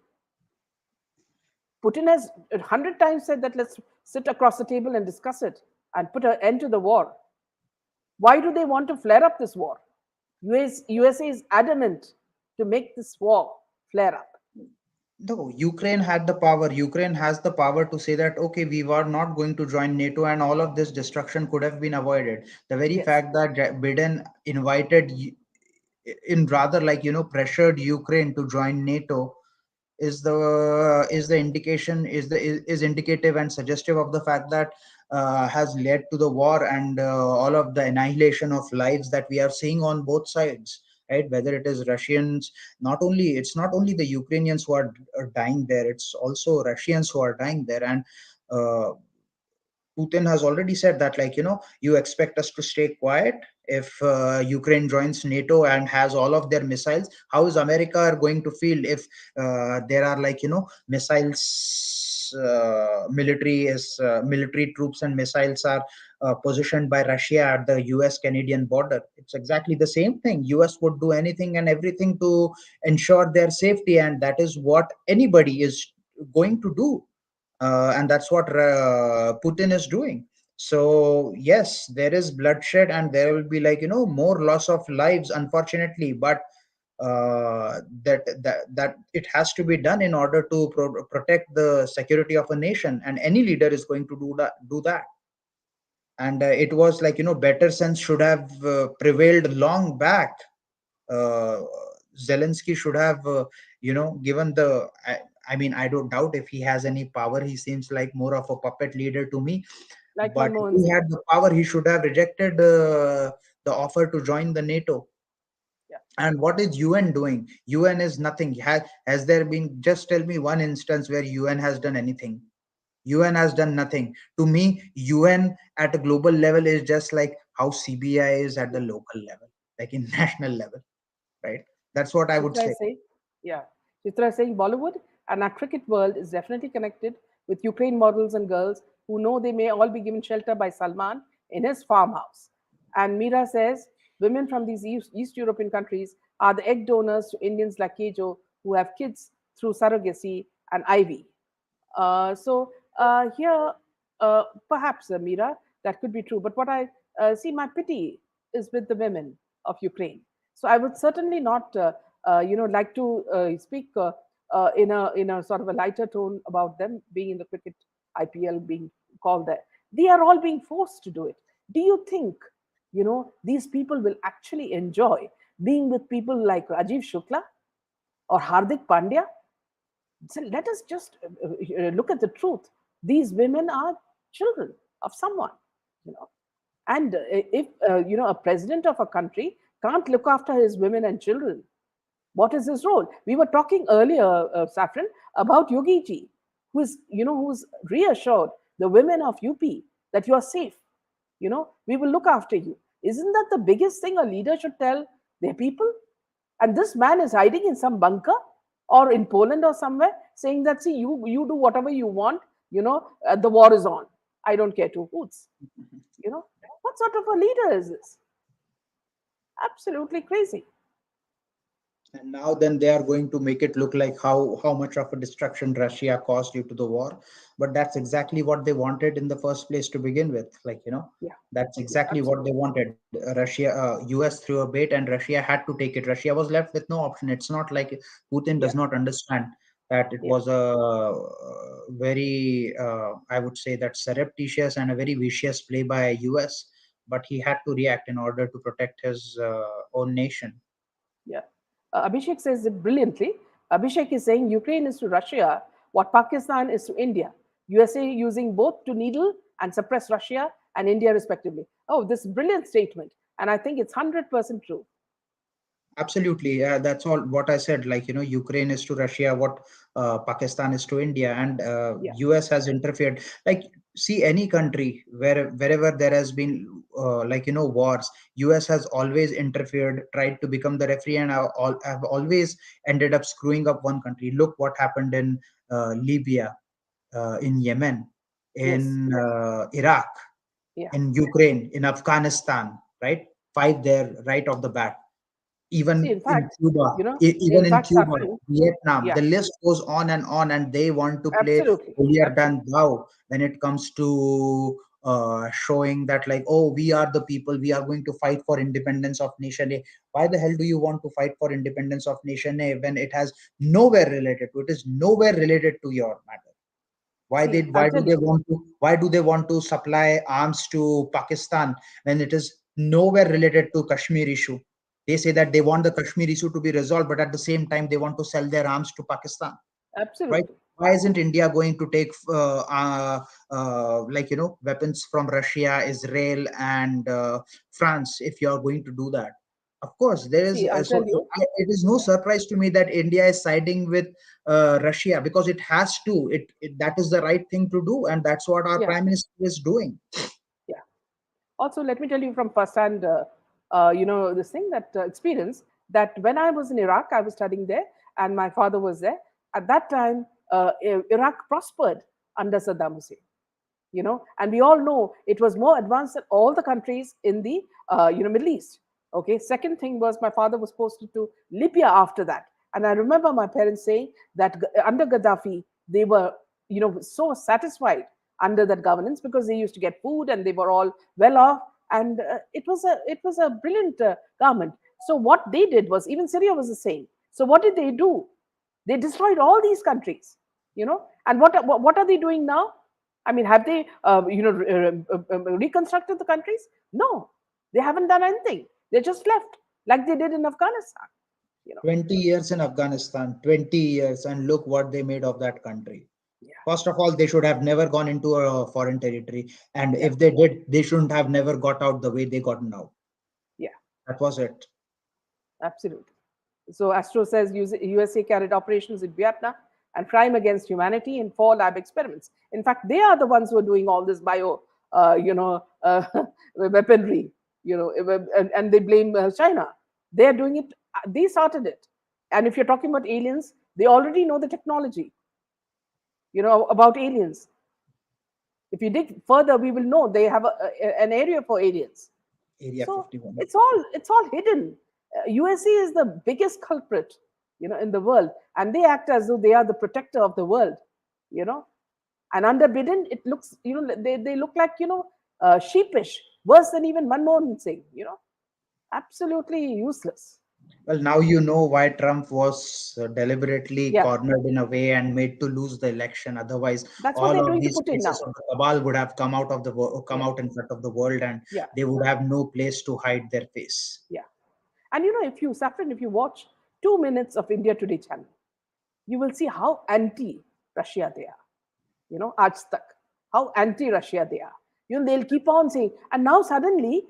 Putin has 100 times said that let's sit across the table and discuss it and put an end to the war. Why do they want to flare up this war? USA is adamant to make this war flare up. No, Ukraine had the power. Ukraine has the power to say that, okay, we were not going to join NATO and all of this destruction could have been avoided. The very Yes, fact that Biden invited, in rather like, pressured Ukraine to join NATO is the indication is indicative and suggestive of the fact that has led to the war and all of the annihilation of lives that we are seeing on both sides, right? Whether it is Russians, it's not only the Ukrainians who are dying there, it's also Russians who are dying there. And uh, Putin has already said that, like, you expect us to stay quiet if Ukraine joins NATO and has all of their missiles. How is America going to feel if there are, like, missiles, military troops and missiles are positioned by Russia at the US Canadian border? It's exactly the same thing. US would do anything and everything to ensure their safety, and that is what anybody is going to do, and that's what Putin is doing. So yes, there is bloodshed, and there will be, like, more loss of lives, unfortunately. But that it has to be done in order to protect the security of a nation, and any leader is going to do that. And it was like, better sense should have prevailed long back. uh, Zelensky should have, given I mean, I don't doubt if he has any power. He seems like more of a puppet leader to me. like But if Manmohan he Singh. had the power, he should have rejected the offer to join the NATO. Yeah, And what is UN doing? UN is nothing. Has there been, just tell me one instance where UN has done anything? UN has done nothing. To me, UN at a global level is just like how CBI is at the local level, like in national level, right? That's what I would Chitra say. is saying, yeah, Chitra is saying Bollywood and our cricket world is definitely connected with Ukraine models and girls who know they may all be given shelter by Salman in his farmhouse. And Meera says women from these East European countries are the egg donors to Indians like Kejo who have kids through surrogacy and IV. Here, perhaps, Meera, that could be true. But what I see, my pity is with the women of Ukraine. So I would certainly not, like to speak in a sort of a lighter tone about them being in the cricket IPL, being called there. They are all being forced to do it. Do you think, these people will actually enjoy being with people like Rajiv Shukla or Hardik Pandya? So let us just look at the truth. These women are children of someone, you know. And if a president of a country can't look after his women and children, what is his role? We were talking earlier, Saffron, about Yogi ji, who's reassured the women of UP that you are safe. We will look after you. Isn't that the biggest thing a leader should tell their people? And this man is hiding in some bunker or in Poland or somewhere, saying that, see, you do whatever you want. The war is on. I don't care two hoots. What sort of a leader is this? Absolutely crazy. And now then they are going to make it look like how much of a destruction Russia caused due to the war. But that's exactly what they wanted in the first place to begin with. Like, Yeah, that's yeah, exactly what they absolutely. wanted. Russia, US threw a bait, and Russia had to take it. Russia was left with no option. It's not like Putin Yeah, does not understand that it yeah. was a very, I would say, that surreptitious and a very vicious play by US. But he had to react in order to protect his own nation. Yeah. Abhishek says it brilliantly. Abhishek is saying Ukraine is to Russia what Pakistan is to India. USA using both to needle and suppress Russia and India respectively. Oh, this brilliant statement. And I think it's 100% true. Absolutely, that's all what I said. Like, Ukraine is to Russia what Pakistan is to India, and Yeah. US has interfered. Like, see any country wherever there has been like, wars, US has always interfered, tried to become the referee, and have always ended up screwing up one country. Look what happened in Libya, in Yemen, Yes. in Iraq, Yeah. in Ukraine, in Afghanistan, right? Fight there right off the bat. See, even in in fact, Cuba, in even in fact, Cuba, Saffron, Vietnam, yeah, the list goes on, and they want to play absolutely, holier than absolutely. thou when it comes to showing that, like, oh, we are the people, we are going to fight for independence of nation A. Why the hell do you want to fight for independence of nation A when it has nowhere related to it, is nowhere related to your matter? See, I'll tell you. Why do they want to supply arms to Pakistan when it is nowhere related to Kashmir issue? They say that they want the Kashmir issue to be resolved, but at the same time they want to sell their arms to Pakistan, right? Absolutely. Why isn't India going to take like, weapons from Russia, Israel, and France if you are going to do that? Of course, there is See, I'll tell you. it is no Yeah, surprise to me that India is siding with Russia, because it has to. That is the right thing to do, and that's what our yeah, prime minister is doing. yeah. Also, let me tell you from first-hand, this thing that experience that when I was in Iraq, I was studying there, and my father was there. At that time, Iraq prospered under Saddam Hussein. And we all know it was more advanced than all the countries in the Middle East. Okay. Second thing was my father was posted to Libya after that, and I remember my parents saying that under Gaddafi they were so satisfied under that governance because they used to get food and they were all well off, and it was a brilliant government. So what they did was, even Syria was the same. So what did they do? They destroyed all these countries, and what are they doing now? I mean, have they, reconstructed the countries? No, they haven't done anything. They just left, like they did in Afghanistan. You know, 20 years in Afghanistan, 20 years, and look what they made of that country. yeah, First of all, they should have never gone into a foreign territory, and yeah, if they did, they shouldn't have never got out the way they gotten out. yeah, That was it. absolutely. So Astro says USA carried operations in Vietnam and crime against humanity in 4 lab experiments. In fact, they are the ones who are doing all this weaponry, and they blame China. They are doing it. They started it. And if you're talking about aliens, they already know the technology, about aliens. If you dig further, we will know they have an area for aliens. Area So 51. it's all hidden. USA is the biggest culprit, in the world, and they act as though they are the protector of the world, you know. And under Biden, it looks, they look like, sheepish, worse than even Manmohan Singh, absolutely useless. Well, now you know why Trump was deliberately Yeah, cornered in a way and made to lose the election. Otherwise, that's what all they're of doing to these Putin cases now. of the cabal would have come Yeah, out in front of the world, and yeah, they would have no place to hide their face. yeah. And if you, Saffron, if you watch 2 minutes of India Today channel, you will see how anti-Russia they are. Aaj tak, how anti-Russia they are. They'll keep on saying, and now suddenly,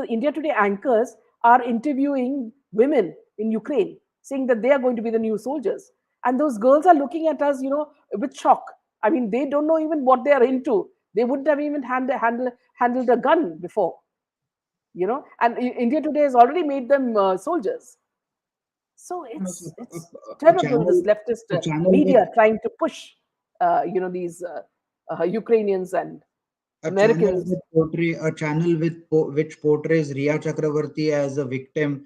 India Today anchors are interviewing women in Ukraine, saying that they are going to be the new soldiers, and those girls are looking at us, with shock. I mean, they don't know even what they are into. They wouldn't have even handled a gun before, and India Today has already made them soldiers. So it's A terrible, channel, this leftist a channel with media trying to push, these Ukrainians and Americans. a channel which portrays Riya Chakravarti as a victim.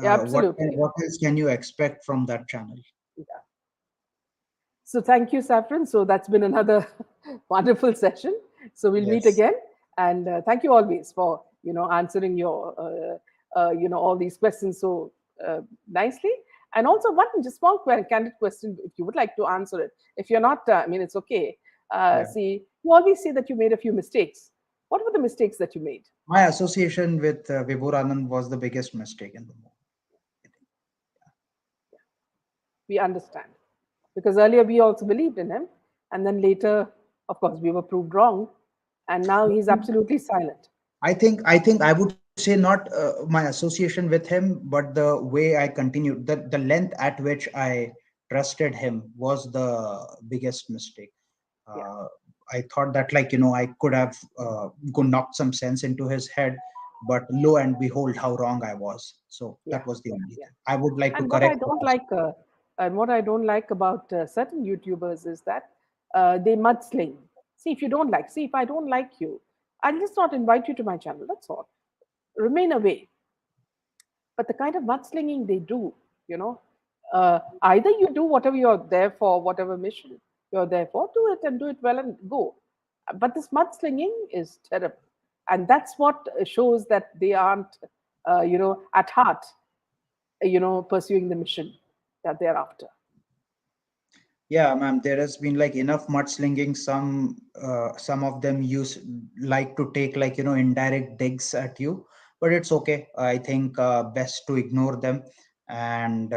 Yeah, absolutely. What else can you expect from that channel? Yeah. So thank you, Saffron. So that's been another wonderful session. So we'll meet Yes. again, and thank you always for answering your all these questions so nicely. And also one just small candid question, if you would like to answer it. If you're not, I mean, it's okay. Yeah. See, you always say that you made a few mistakes. What were the mistakes that you made? My association with Vibhor Anand was the biggest mistake in the movie. We understand, because earlier we also believed in him, and then later, of course, we were proved wrong, and now he's absolutely silent. I would say not my association with him, but the way I continued, the length at which I trusted him was the biggest mistake. Yeah, Uh, I thought that, like, I could have knocked some sense into his head, but lo and behold, how wrong I was. So yeah, that was the only yeah. thing. I would like to And what I correct what don't I said. like, about certain YouTubers is that they mudsling. See, if I don't like you, I'll just not invite you to my channel. That's all. Remain away. But the kind of mudslinging they do, you know, either you do whatever you're there for, whatever mission you're there for, do it and do it well and go. But this mudslinging is terrible. And that's what shows that they aren't, at heart, pursuing the mission that they're after. Yeah, ma'am, there has been like enough mudslinging. Some of them use like to take like indirect digs at you, but it's okay. I think best to ignore them, and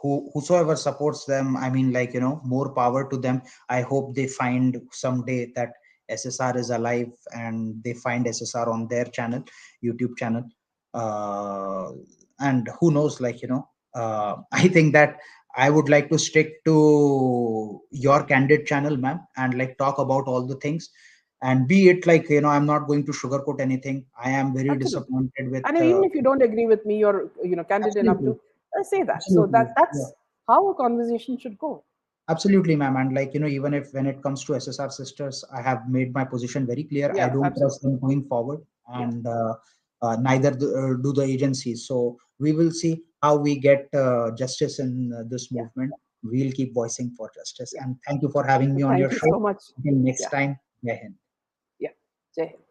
whosoever supports them, I mean, like more power to them. I hope they find someday that SSR is alive and they find SSR on their channel, YouTube channel, uh, and who knows, like I think that I would like to stick to your candid channel, ma'am, and like talk about all the things. And be it like, I'm not going to sugarcoat anything. I am very Absolutely. disappointed with. And even if you don't agree with me, you're candid enough Absolutely. to say that. So Absolutely. Yeah. that's how a conversation should go. Absolutely, ma'am. And like, even if when it comes to SSR sisters, I have made my position very clear. I Yeah, don't trust absolutely. them going forward, Yeah, and neither do the agencies. So we will see how we get justice in this yeah, movement. We'll keep voicing for justice. yeah. And thank you for having So me on thank your you so show. much. Until next Yeah, time, Jai Hind. yeah. Jai Hind.